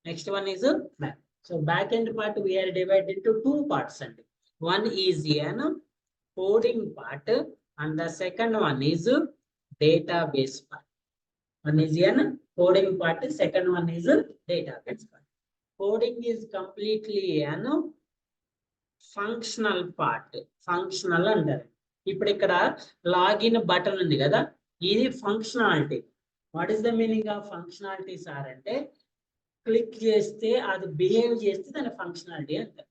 Next one is back. So back end part we are divide into 2 parts అండి. One is an coding part and the second one is database part. One is an coding part, second one is database part. Coding is completely an functional part. Functional అంటారు. ఇప్పుడు ఇక్కడ లాగిన్ బటన్ ఉంది కదా, ఇది functionality. What is the meaning of functionality sir అంటే, క్లిక్ చేస్తే అది బిహేవ్ చేస్తే దాని ఫంక్షనాలిటీ అంటారు.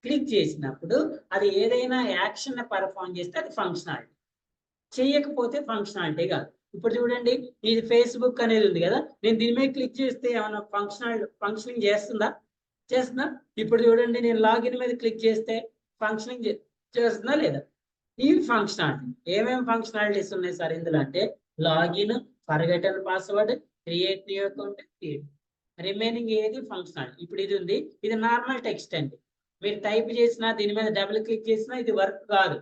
క్లిక్ చేసినప్పుడు అది ఏదైనా యాక్షన్ పర్ఫామ్ చేస్తే అది ఫంక్షనాలిటీ, చేయకపోతే ఫంక్షనాలిటీ కాదు. ఇప్పుడు చూడండి, ఇది ఫేస్బుక్ అనేది ఉంది కదా, నేను దీని మీద క్లిక్ చేస్తే ఏమైనా ఫంక్షనింగ్ చేస్తుందా? ఇప్పుడు చూడండి, నేను లాగిన్ మీద క్లిక్ చేస్తే ఫంక్షనింగ్ చేస్తుందా లేదా? ఈ ఫంక్షనాలిటీ. ఏమేమి ఫంక్షనాలిటీస్ ఉన్నాయి సార్ ఇందులో అంటే, login, forgotten password, create new account, remaining ఏది ఫంక్షనాలిటీ. ఇప్పుడు ఇది ఉంది, ఇది నార్మల్ టెక్స్ట్ అండి. మీరు టైప్ చేసినా, దీని మీద డబుల్ క్లిక్ చేసినా ఇది వర్క్ కాదు.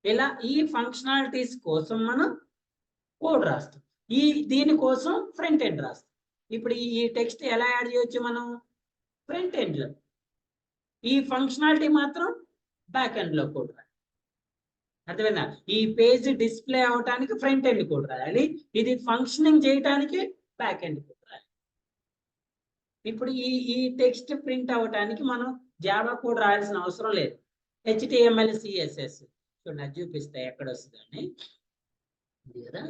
ఇలా ఈ ఫంక్షనాలిటీస్ కోసం మనం కోడ్ రాస్తాం, దీనికోసం ఫ్రంట్ ఎండ్ రాస్తాం. ఇప్పుడు ఈ టెక్స్ట్ ఎలా యాడ్ చేయొచ్చు మనం? ఫ్రంట్ ఎండ్ లో. ఈ ఫంక్షనాలిటీ మాత్రం బ్యాక్ ఎండ్ లో కోడ్ రాయాలి. అర్థమైందా? ఈ పేజ్ డిస్ప్లే అవడానికి ఫ్రంట్ ఎండ్ కోడ్ రాయాలి, ఇది ఫంక్షనింగ్ చేయడానికి బ్యాక్ ఎండ్ కోడ్ రాయాలి. ఇప్పుడు ఈ టెక్స్ట్ ప్రింట్ అవడానికి మనం జావా కోడ్ రాయాల్సిన అవసరం లేదు. HTML CSS చూడండి, అది చూపిస్తాయి ఎక్కడ వస్తుందని. కదా,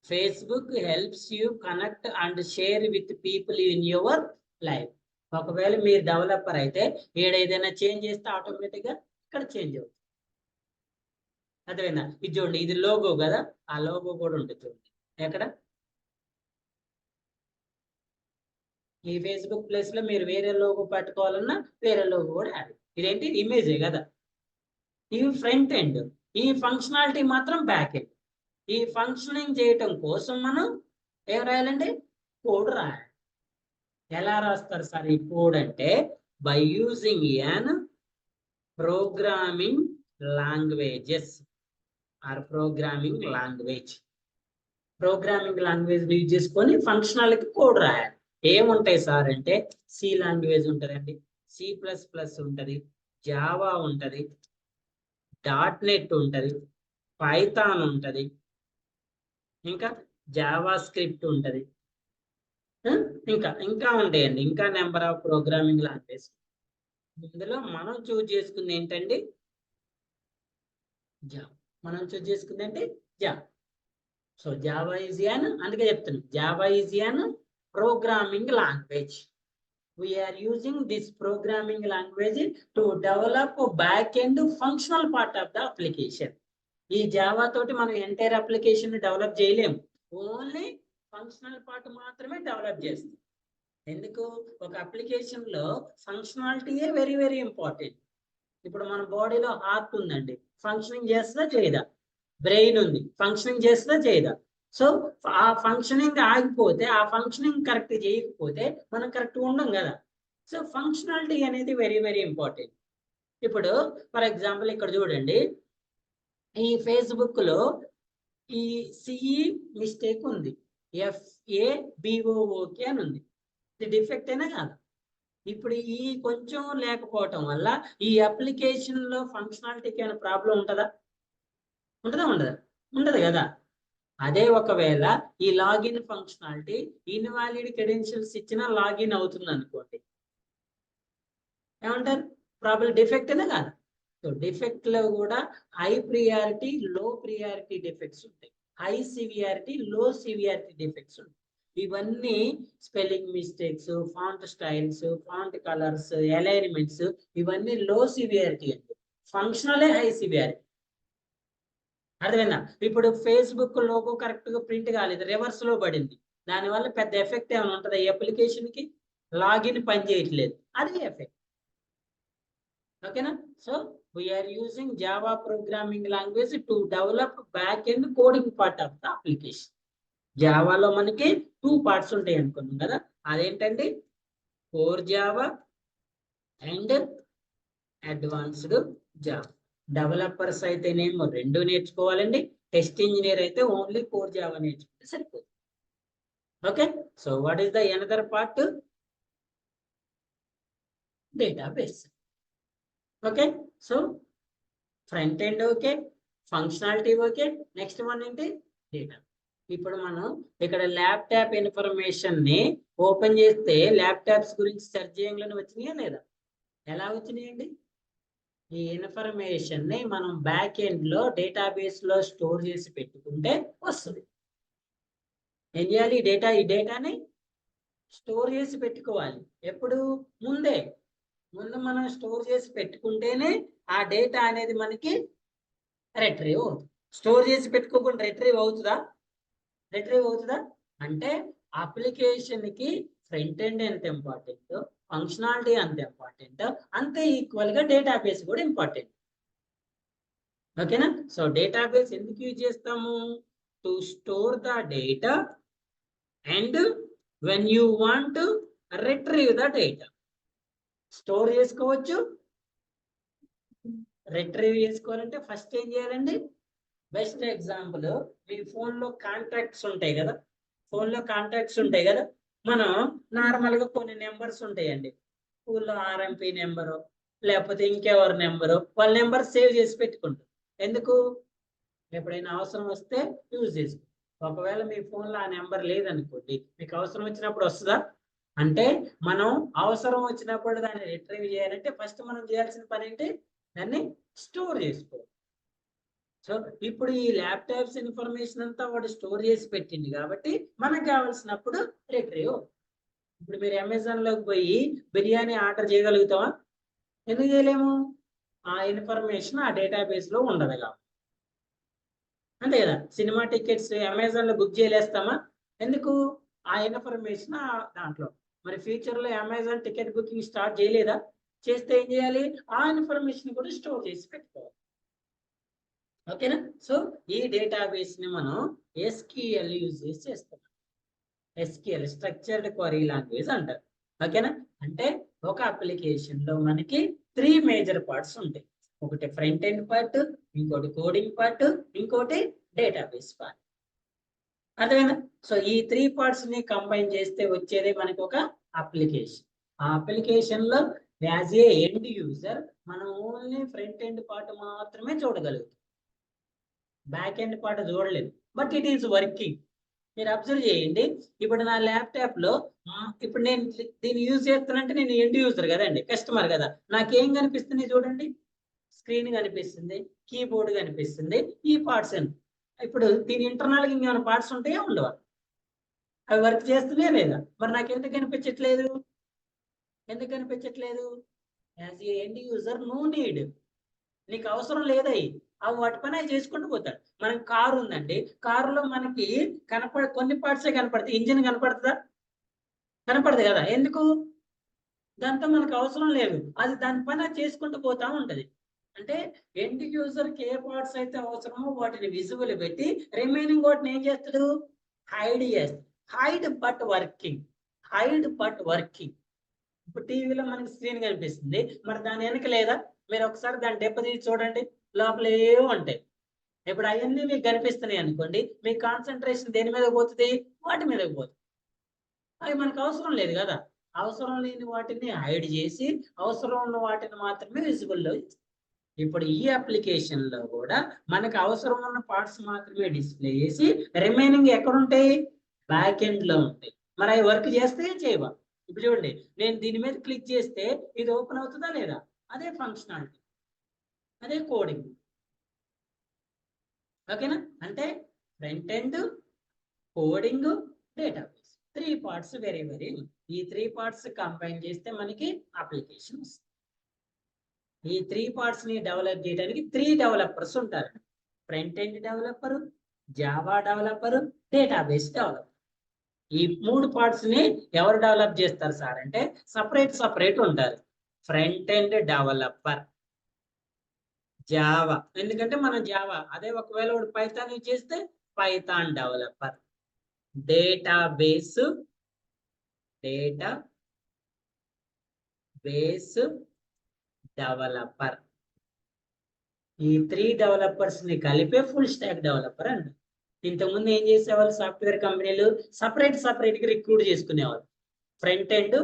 Facebook helps you connect and share with people in your life. ఒకవేళ మీరు డెవలపర్ అయితే ఏదైనా చేంజ్ చేస్తే ఆటోమేటిక్ గా ఇక్కడ చేంజ్ అవుతుంది. అర్థమైందా? ఇది చూడండి, ఇది లోగో కదా, ఆ లోగో కూడా ఉంటుంది చూడండి ఎక్కడ. ఈ ఫేస్బుక్ ప్లేస్ లో మీరు వేరే లోగో పెట్టుకోవాలన్నా వేరే లోగో కూడా యాడ్. ఇదేంటి? ఇమేజే కదా. ఇవి ఫ్రంట్ ఎండ్, ఈ ఫంక్షనాలిటీ మాత్రం బ్యాక్ ఎండ్. ఈ ఫంక్షనింగ్ చేయటం కోసం మనం ఏం రాయాలంటే కోడ్ రాయాలి. ఎలా రాస్తారు సార్ ఈ కోడ్ అంటే, by using an programming languages or programming language. Programming language use చేసుకొని ఫంక్షనాలిటీ కోడ్ రాయాలి. ఏముంటాయి సార్ అంటే, సి లాంగ్వేజ్ ఉంటుందండి. C++ ఉంటది, జావా ఉంటది, .NET ఉంటది, పైథాన్ ఉంటది, ఇంకా జావా స్క్రిప్ట్ ఉంటది, ఇంకా ఉంటాయండి. ఇంకా నెంబర్ ఆఫ్ ప్రోగ్రామింగ్ లాంగ్వేజ్. ఇందులో మనం చూజ్ చేసుకుంది ఏంటండి? జావా. మనం చూజ్ చేసుకుంది అంటే Java. So Java is an, అందుకే చెప్తున్నాను, Java is an programming language. We are using this programming language to develop back-end functional part of the application. ఈ జావా తోటి మనం ఎంటైర్ అప్లికేషన్ డెవలప్ చేయలేము, ఓన్లీ ఫంక్షనల్ పార్ట్ మాత్రమే డెవలప్ చేస్తాం. ఎందుకు? ఒక అప్లికేషన్ లో ఫంక్షనాలిటీయే వెరీ వెరీ ఇంపార్టెంట్. ఇప్పుడు మన బాడీలో హార్ట్ ఉందండి, ఫంక్షనింగ్ చేస్తుందా చేయదా? బ్రెయిన్ ఉంది, ఫంక్షనింగ్ చేస్తుందా చేయదా? సో ఆ ఫంక్షనింగ్ ఆగిపోతే, ఆ ఫంక్షనింగ్ కరెక్ట్ చేయకపోతే మనం కరెక్ట్ ఉండం కదా. సో ఫంక్షనాలిటీ అనేది వెరీ వెరీ ఇంపార్టెంట్. ఇప్పుడు ఫర్ ఎగ్జాంపుల్ ఇక్కడ చూడండి, ఈ ఫేస్బుక్ లో ఈ సిఈ మిస్టేక్ ఉంది, FABOOK అని ఉంది. ఇది డిఫెక్ట్ అయినా కాదు. ఇప్పుడు ఈ కొంచెం లేకపోవటం వల్ల ఈ అప్లికేషన్ లో ఫంక్షనాలిటీకి ఏమైనా ప్రాబ్లం ఉంటుందా? ఉండదు కదా. అదే ఒకవేళ ఈ లాగిన్ ఫంక్షనాలిటీ ఇన్వాలిడ్ క్రెడెన్షియల్స్ ఇచ్చినా లాగిన్ అవుతుంది అనుకోండి, ఏమంటారు? ప్రాబ్లం డిఫెక్ట్ అయినా కాదు. సో డిఫెక్ట్ లో కూడా హై ప్రియారిటీ, లో ప్రియారిటీ డిఫెక్ట్స్ ఉంటాయి, హై సివియారిటీ, లో సివియారిటీ డిఫెక్ట్స్ ఉంటాయి. ఇవన్నీ spelling mistakes, font styles, font colours, alignments, ఇవన్నీ లో సివియారిటీ అండి. ఫంక్షనలే హై సివియారిటీ. అర్థమైందా? ఇప్పుడు ఫేస్బుక్ లోగో కరెక్ట్ గా ప్రింట్ కాలేదు, రివర్స్ లో పడింది, దానివల్ల పెద్ద ఎఫెక్ట్ ఏమైనా ఉంటుందా? ఈ అప్లికేషన్ కి లాగిన్ పని చేయట్లేదు, అది ఎఫెక్ట్. ఓకేనా? So we are using Java programming language to develop back end coding part of the application. జావాలో మనకి 2 పార్ట్స్ ఉంటాయి అనుకున్నాం కదా, అదేంటండి? Core Java and advanced Java. Developers అయితేనేమో 2 నేర్చుకోవాలండి, టెస్ట్ ఇంజనీర్ అయితే ఓన్లీ కోర్ జావా నేర్చుకుంటే సరిపోతుంది. Okay, so what is the another part? Database. Okay, so front end okay, functionality okay, next one ఏంటి? డేటా. ఇప్పుడు మనం ఇక్కడ ల్యాప్టాప్ ఇన్ఫర్మేషన్ ని ఓపెన్ చేస్తే ల్యాప్టాప్స్ గురించి సెర్చ్ చేయంగానే వచ్చినాయా లేదా? ఎలా వచ్చినాయండి? ఈ ఇన్ఫర్మేషన్ ని మనం బ్యాక్ ఎండ్ లో డేటాబేస్ లో స్టోర్ చేసి పెట్టుకుంటే వస్తుంది. ఏం చేయాలి? ఈ డేటాని స్టోర్ చేసి పెట్టుకోవాలి. ఎప్పుడు? ముందు మనం స్టోర్ చేసి పెట్టుకుంటేనే ఆ డేటా అనేది మనకి రిట్రీవ్ అవుతుంది. స్టోర్ చేసి పెట్టుకోకుండా రిట్రీవ్ అవుతుందా? అంటే అప్లికేషన్ కి ఫ్రంట్ ఎండ్ ఎంత ఇంపార్టెంట్, ఫంక్షనాలిటీ అంత ఇంపార్టెంట్, అంతే ఈక్వల్ గా డేటాబేస్ కూడా ఇంపార్టెంట్. ఓకేనా? సో డేటాబేస్ ఎందుకు యూజ్ చేస్తాము? To store the data and when you want to retrieve the data. Store చేసుకోవచ్చు, రిట్రీవ్ చేసుకోవాలంటే ఫస్ట్ ఏం చేయాలండి? బెస్ట్ ఎగ్జాంపుల్, మీ ఫోన్లో కాంటాక్ట్స్ ఉంటాయి కదా, మనం నార్మల్గా కొన్ని నెంబర్స్ ఉంటాయండి, స్కూల్లో RMP నెంబరు, లేకపోతే ఇంకెవరి నెంబరు, వాళ్ళ నెంబర్ సేవ్ చేసి పెట్టుకుంటాం. ఎందుకు? ఎప్పుడైనా అవసరం వస్తే యూజ్ చేసుకో. ఒకవేళ మీ ఫోన్లో ఆ నెంబర్ లేదనుకోండి, మీకు అవసరం వచ్చినప్పుడు వస్తుందా? అంటే మనం అవసరం వచ్చినప్పుడు దాన్ని రిట్రీవ్ చేయాలంటే ఫస్ట్ మనం చేయాల్సిన పని ఏంటి? దాన్ని స్టోర్ చేసుకోవాలి. సో ఇప్పుడు ఈ ల్యాప్టాప్స్ ఇన్ఫర్మేషన్ అంతా వాడు స్టోర్ చేసి పెట్టింది కాబట్టి మనకు కావాల్సినప్పుడు రిట్రీవ్. ఇప్పుడు మీరు అమెజాన్లోకి పోయి బిర్యానీ ఆర్డర్ చేయగలుగుతామా? ఎందుకు చేయలేము? ఆ ఇన్ఫర్మేషన్ ఆ డేటాబేస్ లో ఉండదు కాబట్టి. అంతే కదా. సినిమా టికెట్స్ అమెజాన్లో బుక్ చేయలేస్తామా? ఎందుకు? ఆ ఇన్ఫర్మేషన్ దాంట్లో. మరి ఫ్యూచర్లో అమెజాన్ టికెట్ బుకింగ్ స్టార్ట్ చేయలేదా? చేస్తే ఏం చేయాలి? ఆ ఇన్ఫర్మేషన్ కూడా స్టోర్ చేసి పెట్టుకోవాలి. ఓకేనా? సో ఈ డేటాబేస్ ని మనం SQL యూజ్ చేసి చేస్తాం. SQL స్ట్రక్చర్డ్ క్వరీ లాంగ్వేజ్ అంటారు. ఓకేనా? అంటే ఒక అప్లికేషన్ లో మనకి 3 మేజర్ పార్ట్స్ ఉంటాయి. ఒకటి ఫ్రంట్ ఎండ్ పార్ట్, ఇంకోటి కోడింగ్ పార్ట్, ఇంకోటి డేటాబేస్ పార్ట్. అర్థమైందా? సో ఈ 3 పార్ట్స్ ని కంబైన్ చేస్తే వచ్చేది మనకి ఒక అప్లికేషన్. ఆ అప్లికేషన్ లో యాజ్ ఏ ఎండ్ యూజర్ మనం ఓన్లీ ఫ్రంట్ ఎండ్ పార్ట్ మాత్రమే చూడగలుగుతాం, బ్యాక్ ఎండ్ పార్ట్ చూడలేదు. But it is working. మీరు అబ్జర్వ్ చేయండి, ఇప్పుడు నా ల్యాప్టాప్ లో ఇప్పుడు నేను దీన్ని యూజ్ చేస్తానంటే నేను ఎండ్ యూజర్ కదండి, కస్టమర్ కదా, నాకేం కనిపిస్తుంది చూడండి, స్క్రీన్ కనిపిస్తుంది, కీబోర్డ్ కనిపిస్తుంది, ఈ పార్ట్స్. ఇప్పుడు దీని ఇంటర్నల్ గా ఇంకేమైనా పార్ట్స్ ఉంటాయా ఉండవా? అవి వర్క్ చేస్తున్నాయా లేదా? మరి నాకు ఎందుకు కనిపించట్లేదు? ఎందుకు కనిపించట్లేదు? As a end user no need, నీకు అవసరం లేదయి, అవి వాటి పని అవి చేసుకుంటూ పోతాడు. మనకి కారు ఉందండి, కారులో మనకి కొన్ని పార్ట్సే కనపడతాయి, ఇంజిన్ కనపడుతుందా? కనపడదు కదా. ఎందుకు? దాంతో మనకు అవసరం లేదు, అది దాని పని అది చేసుకుంటూ పోతా ఉంటది. అంటే ఎండ్ యూజర్ కి ఏ పార్ట్స్ అయితే అవసరమో వాటిని విజువల్ పెట్టి రిమైనింగ్ వాటిని ఏం చేస్తాడు? హైడ్ చేస్తాడు. Hide but working, hide but working. ఇప్పుడు టీవీలో మనకి స్క్రీన్ కనిపిస్తుంది, మరి దాని వెనక లేదా? మీరు ఒకసారి దాని డెప్ప తీసి చూడండి, లోపల ఏవో ఉంటాయి. ఇప్పుడు అవన్నీ మీకు కనిపిస్తున్నాయి అనుకోండి, మీ కాన్సన్ట్రేషన్ దేని మీద పోతుంది? వాటి మీద పోతుంది. అవి మనకు అవసరం లేదు కదా. అవసరం లేని వాటిని హైడ్ చేసి అవసరం ఉన్న వాటిని మాత్రమే విజిబుల్లో. ఇప్పుడు ఈ అప్లికేషన్ లో కూడా మనకు అవసరం ఉన్న పార్ట్స్ మాత్రమే డిస్ప్లే చేసి రిమైనింగ్ ఎక్కడ ఉంటాయి? బ్యాక్ ఎండ్ లో ఉంటాయి. మరి అవి వర్క్ చేస్తే చేయవా? ఇప్పుడు చూడండి, నేను దీని మీద క్లిక్ చేస్తే ఇది ఓపెన్ అవుతుందా లేదా? అదే ఫంక్షనాలిటీ, అదే కోడింగ్. ఓకేనా? అంటే front end, coding, database, 3 parts very very. ఈ 3 పార్ట్స్ కంబైన్ చేస్తే మనకి అప్లికేషన్ వస్తుంది. ఈ 3 పార్ట్స్ ని డెవలప్ చేయడానికి 3 డెవలపర్స్ ఉంటారు. Front end developer, Java developer, database developer. ఈ 3 పార్ట్స్ ని ఎవరు డెవలప్ చేస్తారు సార్ అంటే సపరేట్ ఉంటారు. ఫ్రంట్ ఎండ్ డెవలపర్ జావా, ఎందుకంటే మనం జావా, అదే ఒకవేళ పైథాన్ యూజ్ చేస్తే పైథాన్ డెవలపర్. Database developer. ఈ 3 డెవలపర్స్ ని కలిపే ఫుల్ స్టాక్ డెవలపర్ అండి. ఇంతకుముందు ఏం చేసేవాళ్ళు సాఫ్ట్వేర్ కంపెనీలు? సపరేట్ గా రిక్రూట్ చేసుకునేవాళ్ళు. ఫ్రంట్ ఎండ్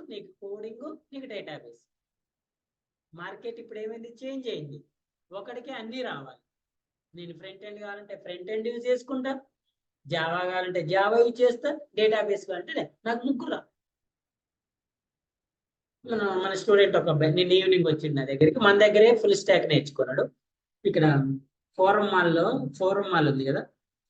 నీకు కోడింగ్, నీకు డేటాబేస్. మార్కెట్ ఇప్పుడు ఏమైంది? చేంజ్ అయింది. ఒకడికి అన్ని రావాలి. నేను ఫ్రంట్ ఎండ్ కావాలంటే ఫ్రంట్ ఎండ్ యూజ్ చేసుకుంటా, జావా కావాలంటే జావా యూజ్ చేస్తా, డేటాబేస్ కావాలంటే నాకు ముగ్గురు. మన స్టూడెంట్ ఒక అబ్బాయి నిన్న ఈవినింగ్ వచ్చింది నా దగ్గరికి, మన దగ్గరే ఫుల్ స్టాక్ నేర్చుకున్నాడు. ఇక్కడ ఫోరం మాల్ ఉంది కదా,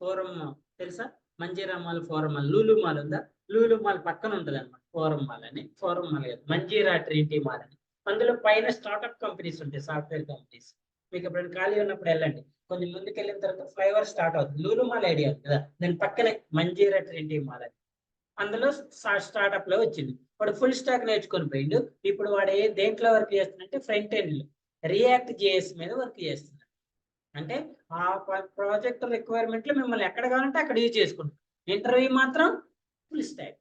ఫోరం తెలుసా? Manjeera mall, Forum mall, Lulu mall ఉందా? లూలు మాల్ పక్కన ఉంటుంది అనమాట ఫోరం మాల్ అని. ఫోరం మాల్ కదా, మంజీరా ట్రినిటీ మాల్ అని. అందులో పైన స్టార్ట్అప్ కంపెనీస్ ఉంటాయి, సాఫ్ట్వేర్ కంపెనీస్. మీకు ఎప్పుడైనా ఖాళీ ఉన్నప్పుడు వెళ్ళండి, కొంచెం ముందుకు వెళ్ళిన తర్వాత ఫ్లైఓవర్ స్టార్ట్ అవుతుంది, లూలు మాల్ ఐడియా కదా, దాని పక్కనే మంజీరా ట్రినిటీ మాల్ అని. అందులో స్టార్ట్అప్ లో వచ్చింది. వాడు ఫుల్ స్టాక్ నేర్చుకొని పోయిండు. ఇప్పుడు వాడు దేంట్లో వర్క్ చేస్తున్నాడంటే ఫ్రంట్ ఎండ్ లో రియాక్ట్ జేఎస్ మీద వర్క్ చేస్తున్నాడు. అంటే ఆ ప్రాజెక్ట్ రిక్వైర్మెంట్ లో మిమ్మల్ని ఎక్కడ కావాలంటే అక్కడ యూజ్ చేసుకుంటాం. ఇంటర్వ్యూ మాత్రం ఫుల్ స్టాక్.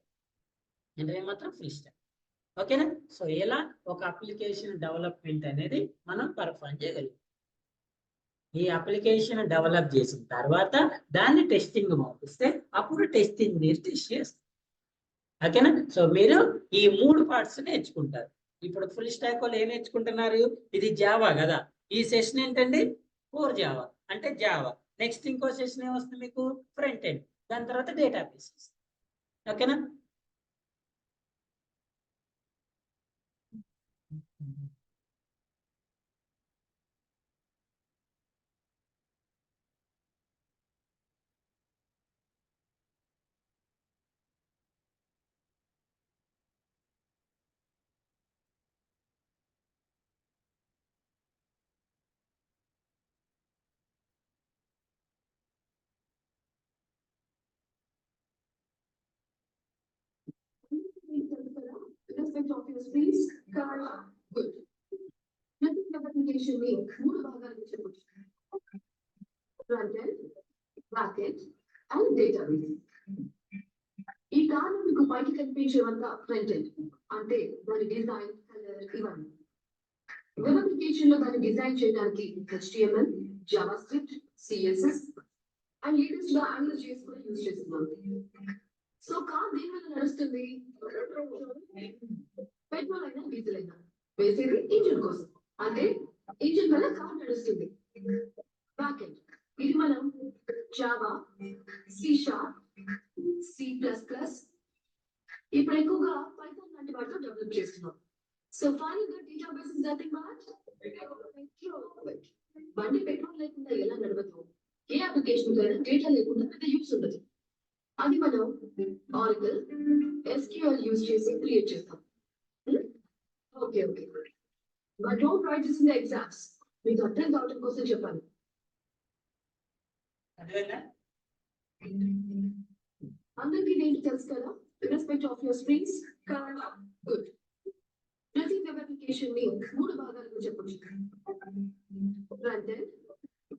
ఓకేనా? సో ఇలా ఒక అప్లికేషన్ డెవలప్మెంట్ అనేది మనం పర్ఫామ్ చేయగలుగుతాం. ఈ అప్లికేషన్ డెవలప్ చేసిన తర్వాత దాన్ని టెస్టింగ్ పంపిస్తే అప్పుడు టెస్టింగ్ టెస్ట్ చేస్తాం. ఓకేనా? సో మీరు ఈ 3 పార్ట్స్ నేర్చుకుంటారు. ఇప్పుడు ఫుల్ స్టాక్ వాళ్ళు ఏం నేర్చుకుంటున్నారు? ఇది జావా కదా, ఈ సెషన్ ఏంటండి? కోర్ జావా అంటే జావా. నెక్స్ట్ ఇంకో సెషన్ ఏమొస్తుంది మీకు? Front end. దాని తర్వాత డేటాబేస్. ఓకేనా? ఈ కార్ మీకు బయట కనిపించేవంతా ఫ్రంట్ ఎండ్ అంటే దాని డిజైన్, కలర్ ఇవన్నీ. వెబ్ అప్లికేషన్ లో దాన్ని డిజైన్ చేయడానికి HTML, JavaScript, CSS and latest గా AngularJS కూడా యూజ్ చేస్తున్నాం. సో కార్ దేని వల్ల నడుస్తుంది? పెట్రోల్ అయినా డీజిల్ అయినా వేసేది ఇంజిన్ కోసం, అంటే ఇంజిన్ వల్ల కార్ నడుస్తుంది. బ్యాక్ ఎండ్ ఇది మనం జావా, సి షార్ప్, C++, ఇప్పుడు ఎక్కువగా పైథాన్ లాంటి వాటితో డెవలప్ చేస్తున్నాం. సో ఫైనల్ గా database is nothing but petrol. బండి పెట్రోల్ లేకుండా ఎలా నడవదు, ఏ అప్లికేషన్ కైనా డేటా లేకుండా పెద్ద యూస్ ఉండదు. అది మనం ఆరికల్, SQL యూజ్ చేసి క్రియేట్ చేస్తాం. Okay okay, but don't write this in the exams. మీకు అర్థం కావడం కోసం చెప్పాను. అందరికీ ఏంటి తెలుసు కదా, respect of your screens. Good. ప్రతి వెబ్ అప్లికేషన్ ని 3 భాగాలుగా చెప్పొచ్చు: front end,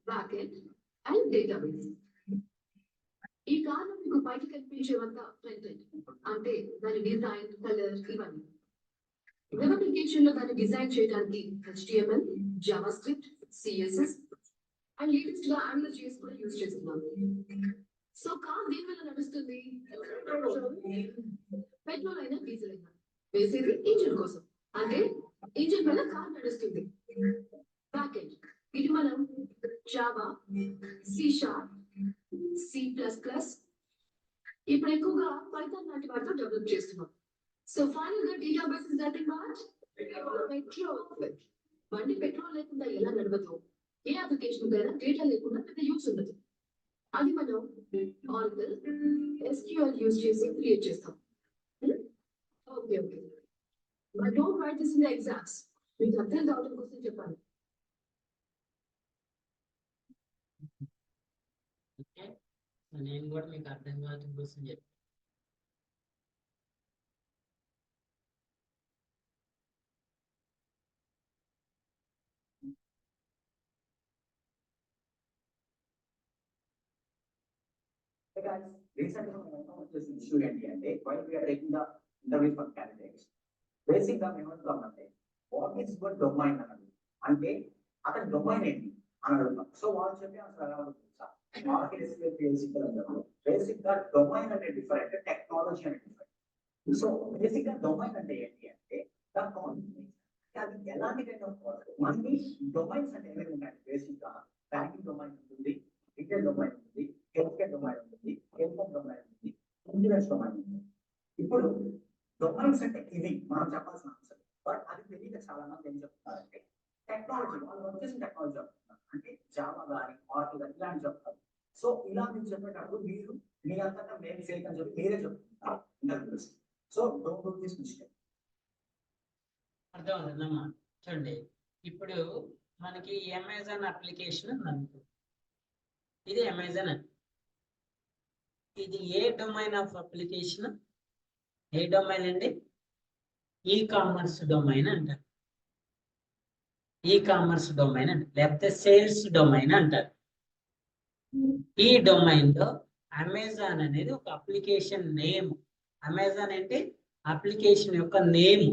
back end and database. ఈ కారణం మీకు బయట కనిపించేవంతా ఫ్రంట్ ఎండ్, అంటే దాని డిజైన్, కలర్ ఇవన్నీ. వెబ్ అప్లికేషన్ లో దాన్ని డిజైన్ చేయడానికి HTML, JavaScript, CSS and latest గా AngularJS కూడా యూజ్ చేస్తున్నాం. సో కార్ దేని వల్ల నడుస్తుంది? పెట్రోల్ అయినా డీజిల్ అయినా వేసేది ఇంజిన్ కోసం, అంటే ఇంజిన్ వల్ల కార్ నడుస్తుంది. బ్యాక్ ఎండ్ ఇది మనం జావా, సి షార్ప్, C++, ఇప్పుడు ఎక్కువగా పైథాన్ లాంటి వాటితో డెవలప్ చేస్తున్నాం. సో ఫైనల్ గా database is nothing but petrol. బండి పెట్రోల్ లేకుండా ఎలా నడవదు, ఏ అప్లికేషన్ కైనా డేటా లేకుండా పెద్ద యూస్ ఉండదు. అది మనం ఆరికల్, SQL యూజ్ చేసి క్రియేట్ చేస్తాం. Okay okay, but don't write this in the exams. మీకు అర్థం కావడం కోసం చెప్పాను. నేను కూడా మీకు అర్థం కావడం కోసం చెప్పాను. Hey guys, recently we have this issue and while we are taking the interview for candidates, basic గా మేము అంటే వాట్ ఈస్ యువర్ డొమైన్ అన్నది, అంటే అతని డొమైన్ ఏంటి అని అడుగుతాం. సో వాళ్ళు చెప్పి బేసిక్ గా డొమైన్ అంటే డిఫరెంట్, టెక్నాలజీ అంటే డిఫరెంట్. సో బేసిక్ గా డొమైన్ అంటే ఏంటి అంటే అది ఎలాంటి కైండ్ ఆఫ్ మనకి డొమైన్స్ అంటే ఏమేమి ఉంటాయి? బేసిక్ గా బ్యాంకింగ్ డొమైన్ ఉంటుంది, రిటైల్ డొమైన్ ఉంటుంది, హెల్త్ కేర్ డొమైన్ ఉంటుంది, టెలికాం డొమైన్ ఉంటుంది, ఇన్సూరెన్స్ డొమైన్ ఉంటుంది. ఇప్పుడు డొమైన్స్ అంటే ఇవి మనం చెప్పాల్సిన ఆన్సర్. బట్ అది తెలియక చాలా మంది ఏం చెప్తున్నారంటే టెక్నాలజీ, వాళ్ళు వచ్చేసి టెక్నాలజీ చెప్తున్నారు, అంటే జావా కానీ ఆర్కిల్ కానీ ఇలాంటి చెప్తారు. సో ఇలా మీరు చెప్పేటప్పుడు మీరు మీ అంతటా మేము ఫేక్ అని చెప్పి మీరే చెప్తున్నారు interviews. So don't do this mistake. అర్థం అవుతుందమ్మా. చూడండి, ఇప్పుడు మనకి అమెజాన్ అప్లికేషన్ ఉంది. ఇది అమెజాన్ అని, ఇది ఏ డొమైన్ ఆఫ్ అప్లికేషన్? ఏ డొమైన్ అండి? ఈ కామర్స్ డొమైన్ అంటారు. ఈ కామర్స్ డొమైన్ అంటే లేకపోతే సేల్స్ డొమైన్ అంటారు. ఈ డొమైన్ లో అమెజాన్ అనేది ఒక అప్లికేషన్ నేమ్. అమెజాన్ అంటే అప్లికేషన్ యొక్క నేమ్.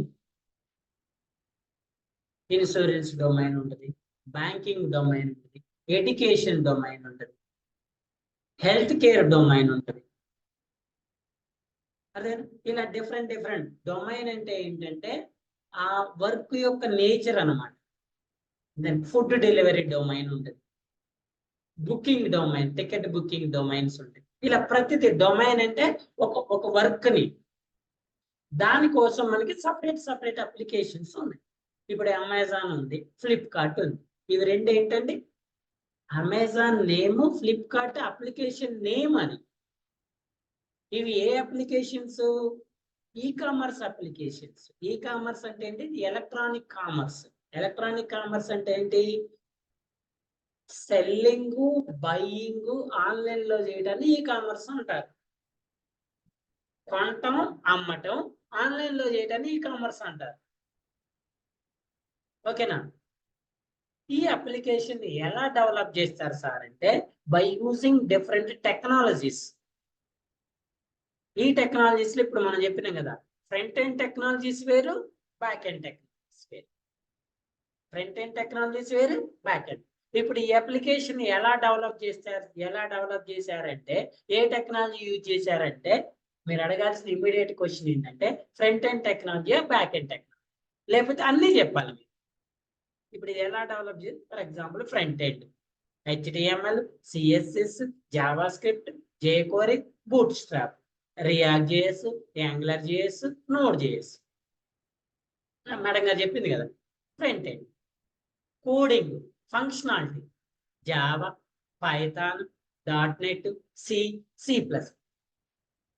ఇన్సూరెన్స్ డొమైన్ ఉంటుంది, బ్యాంకింగ్ డొమైన్ ఉంటుంది, ఎడ్యుకేషన్ డొమైన్ ఉంటుంది, హెల్త్ కేర్ డొమైన్ ఉంటుంది. అదే ఇలా డిఫరెంట్ డొమైన్ అంటే ఏంటంటే ఆ వర్క్ యొక్క నేచర్ అన్నమాట. దెన్ ఫుడ్ డెలివరీ డొమైన్ ఉంటుంది, booking domain, ticket booking domains ఉంటాయి. ఇలా ప్రతిదీ డొమైన్ అంటే ఒక వర్క్ ని, దానికోసం మనకి సపరేట్ అప్లికేషన్స్ ఉన్నాయి. ఇప్పుడు అమెజాన్ ఉంది, ఫ్లిప్కార్ట్ ఉంది. ఇవి రెండు ఏంటండి? Amazon name, Flipkart application name అని. ఇవి ఏ applications? E commerce applications. E commerce అంటే ఏంటి? Electronic commerce. ఎలక్ట్రానిక్ కామర్స్ అంటే ఏంటి? సెల్లింగ్, బయింగ్ ఆన్లైన్ లో చేయడాన్ని ఈ కామర్స్ అంటారు. కొనటం, అమ్మటం ఆన్లైన్ లో చేయడాన్ని ఈ కామర్స్ అంటారు. ఓకేనా? ఈ అప్లికేషన్ ఎలా డెవలప్ చేస్తారు సార్ అంటే బై యూజింగ్ డిఫరెంట్ టెక్నాలజీస్. ఈ టెక్నాలజీస్ లో ఇప్పుడు మనం చెప్పినాం కదా, ఫ్రంట్ ఎండ్ టెక్నాలజీస్ వేరు, బ్యాక్ ఎండ్ టెక్నాలజీస్ వేరు. ఫ్రంట్ ఎండ్ టెక్నాలజీస్ వేరు, బ్యాక్ ఎండ్. ఇప్పుడు ఈ అప్లికేషన్ ఎలా డెవలప్ చేశారంటే ఏ టెక్నాలజీ యూజ్ చేశారంటే మీరు అడగాల్సిన ఇమీడియట్ క్వశ్చన్ ఏంటంటే front end technology, back end technology. లేకపోతే అన్నీ చెప్పాలి మీరు. ఇప్పుడు ఇది ఎలా డెవలప్ చేయాలి? For example front end HTML, CSS, Java script, jQuery, boot strap, react JS, angular JS, node JS. Madam గారు చెప్పింది కదా, front end. Coding, functionality, Java, Python, .NET, C++.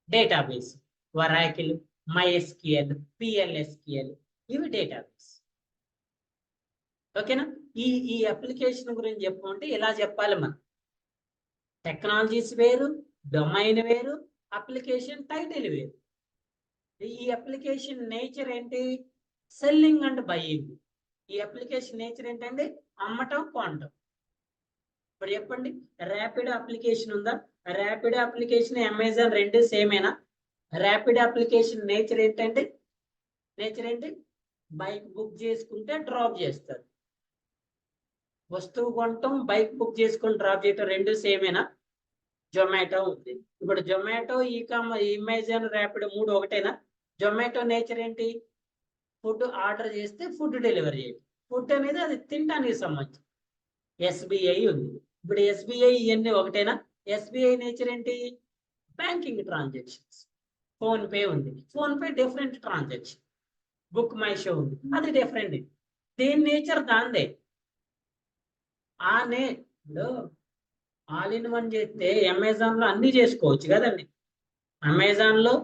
Database, వరాకిల్, MySQL, PLSQL, ఇవి డేటాబేస్. ఓకేనా? ఈ అప్లికేషన్ గురించి చెప్పుకుంటే ఇలా చెప్పాలి మనం. టెక్నాలజీస్ వేరు, డొమైన్ వేరు, అప్లికేషన్ టైటిల్ వేరు. ఈ అప్లికేషన్ నేచర్ ఏంటి? Selling and buying. ఈ అప్లికేషన్ నేచర్ ఏంటంటే అమ్మటం, కొనటం. ఇప్పుడు చెప్పండి, ర్యాపిడ్ అప్లికేషన్ ఉందా? ర్యాపిడ్ అప్లికేషన్, అమెజాన్ రెండు సేమేనా? ర్యాపిడ్ అప్లికేషన్ నేచర్ ఏంటంటే బైక్ బుక్ చేసుకుంటే డ్రాప్ చేస్తారు. వస్తువు కొనటం, బైక్ బుక్ చేసుకొని డ్రాప్ చేయటం రెండు సేమేనా? జొమాటో ఉంది. ఇప్పుడు జొమాటో, అమెజాన్, ర్యాపిడ్ మూడు ఒకటేనా? జొమాటో నేచర్ ఏంటి? ఫుడ్ ఆర్డర్ చేస్తే ఫుడ్ డెలివరీ చేయడం. ఫుడ్ అనేది అది తినడానికి సంబంధించి. SBI ఉంది. ఇప్పుడు SBI ఇవన్నీ ఒకటేనా? SBI నేచర్ ఏంటి? Banking transactions. ఫోన్పే ఉంది. PhonePe different transaction. Book my show ఉంది, అది డిఫరెంట్. దేని నేచర్ దాందే. ఇప్పుడు ఆల్ ఇన్ వన్ చేస్తే అమెజాన్ లో అన్ని చేసుకోవచ్చు కదండి. అమెజాన్ లో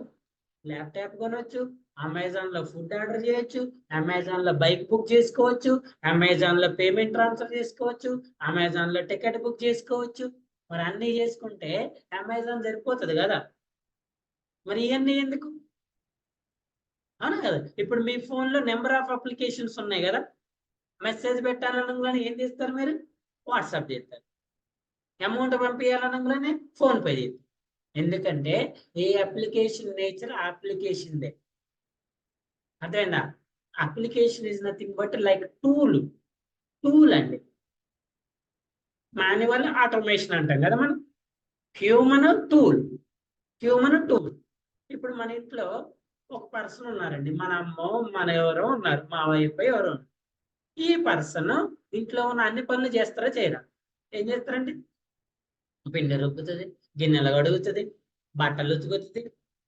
ల్యాప్టాప్ కొనవచ్చు, అమెజాన్ లో ఫుడ్ ఆర్డర్ చేయొచ్చు, అమెజాన్ లో బైక్ బుక్ చేసుకోవచ్చు, అమెజాన్ లో పేమెంట్ ట్రాన్స్ఫర్ చేసుకోవచ్చు, అమెజాన్ లో టికెట్ బుక్ చేసుకోవచ్చు. మరి అన్ని చేసుకుంటే అమెజాన్ సరిపోతుంది కదా. మరి ఇవన్నీ ఎందుకు? అవునా కదా. ఇప్పుడు మీ ఫోన్ లో నెంబర్ ఆఫ్ అప్లికేషన్స్ ఉన్నాయి కదా. మెసేజ్ పెట్టాలనగానే ఏం చేస్తారు మీరు? వాట్సాప్ చేస్తారు. అమౌంట్ పంపించాలనగానే ఫోన్పే చేస్తారు. ఎందుకంటే ఏ అప్లికేషన్ నేచర్ అప్లికేషన్ దే. అర్థమైందా? Application is nothing but like tool అండి. మాన్యువల్ ఆటోమేషన్ అంటాం కదా మనం. Human tool. ఇప్పుడు మన ఇంట్లో ఒక పర్సన్ ఉన్నారండి, మన అమ్మో మన ఎవరో ఉన్నారు, మా వైఫ్ ఎవరో ఉన్నారు. ఈ పర్సన్ ఇంట్లో ఉన్న అన్ని పనులు చేస్తారా చేయరా? ఏం చేస్తారండి? పిండి రుబ్బుతుంది, గిన్నెలు కడుగుతుంది, బట్టలు ఉతుకుతుంది,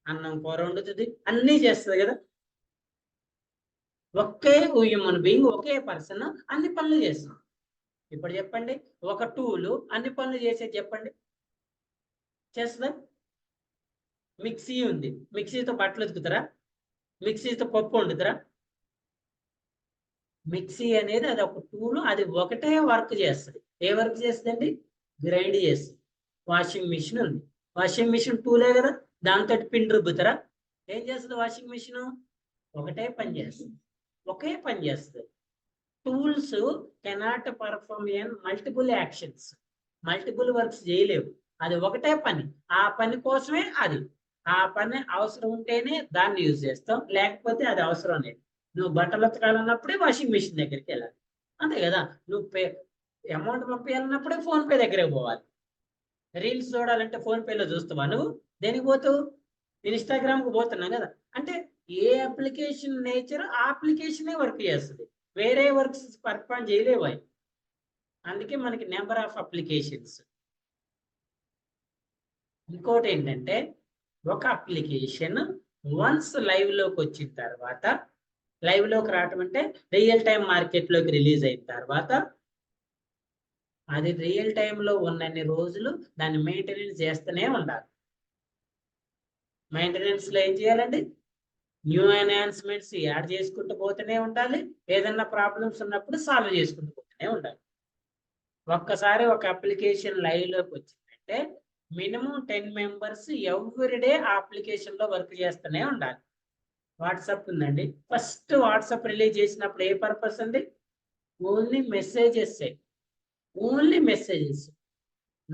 అన్నం కూర వండుతుంది, అన్నీ చేస్తుంది కదా. ఒకే హ్యూమన్ బీయింగ్, ఒకే పర్సన్ అన్ని పనులు చేస్తాం. ఇప్పుడు చెప్పండి, ఒక టూల్ అన్ని పనులు చేసేది చెప్పండి, చేస్తుందా? మిక్సీ ఉంది, మిక్సీతో బట్టలు ఉతుకుతారా? మిక్సీతో పప్పు వండుతారా? మిక్సీ అనేది అది ఒక టూల్, అది ఒకటే వర్క్ చేస్తుంది. ఏ వర్క్ చేస్తుందండి? గ్రైండ్ చేస్తుంది. వాషింగ్ మిషన్ ఉంది, వాషింగ్ మిషన్ టూలే కదా. దాంతో పిండి రుబ్బుతారా? ఏం చేస్తుంది వాషింగ్ మిషన్? ఒకటే పని చేస్తుంది, ఒకే పని చేస్తుంది. Tools cannot perform in multiple actions, multiple works చేయలేవు. అది ఒకటే పని, ఆ పని కోసమే అది. ఆ పని అవసరం ఉంటేనే దాన్ని యూజ్ చేస్తాం, లేకపోతే అది అవసరం లేదు. నువ్వు బట్టలు ఉతకాలన్నప్పుడే వాషింగ్ మిషన్ దగ్గరికి వెళ్ళాలి, అంతే కదా. నువ్వు అమౌంట్ పంపించాలన్నప్పుడే ఫోన్పే దగ్గరికి పోవాలి. రీల్స్ చూడాలంటే ఫోన్పేలో చూస్తావా? నువ్వు దేనికి పోతావు? ఇన్స్టాగ్రామ్కి పోతున్నావు కదా. అంటే ఏ అప్లికేషన్ నేచర్ ఆ అప్లికేషనే వర్క్ చేస్తుంది, వేరే వర్క్స్ పర్ఫార్మ్ చేయలేవు అవి. అందుకే మనకి నెంబర్ ఆఫ్ అప్లికేషన్స్. ఇంకోటి ఏంటంటే, ఒక అప్లికేషన్ వన్స్ లైవ్ లోకి వచ్చిన తర్వాత, లైవ్ లోకి రావటం అంటే రియల్ టైం మార్కెట్లోకి రిలీజ్ అయిన తర్వాత, అది రియల్ టైంలో ఉన్నన్ని రోజులు దాన్ని మెయింటెనెన్స్ చేస్తూనే ఉండాలి. మెయింటెనెన్స్ లో ఏం చేయాలండి? న్యూ ఎన్హాన్స్మెంట్స్ యాడ్ చేసుకుంటూ పోతూనే ఉండాలి. ఏదన్నా ప్రాబ్లమ్స్ ఉన్నప్పుడు సాల్వ్ చేసుకుంటూ పోతూనే ఉండాలి. ఒక్కసారి ఒక అప్లికేషన్ లైవ్ లోకి వచ్చిందంటే మినిమం 10 మెంబర్స్ ఎవ్రీడే ఆ అప్లికేషన్ లో వర్క్ చేస్తూనే ఉండాలి. వాట్సాప్ ఉందండి, ఫస్ట్ వాట్సాప్ రిలీజ్ చేసినప్పుడు ఏ పర్పస్ ఉంది? Only messages,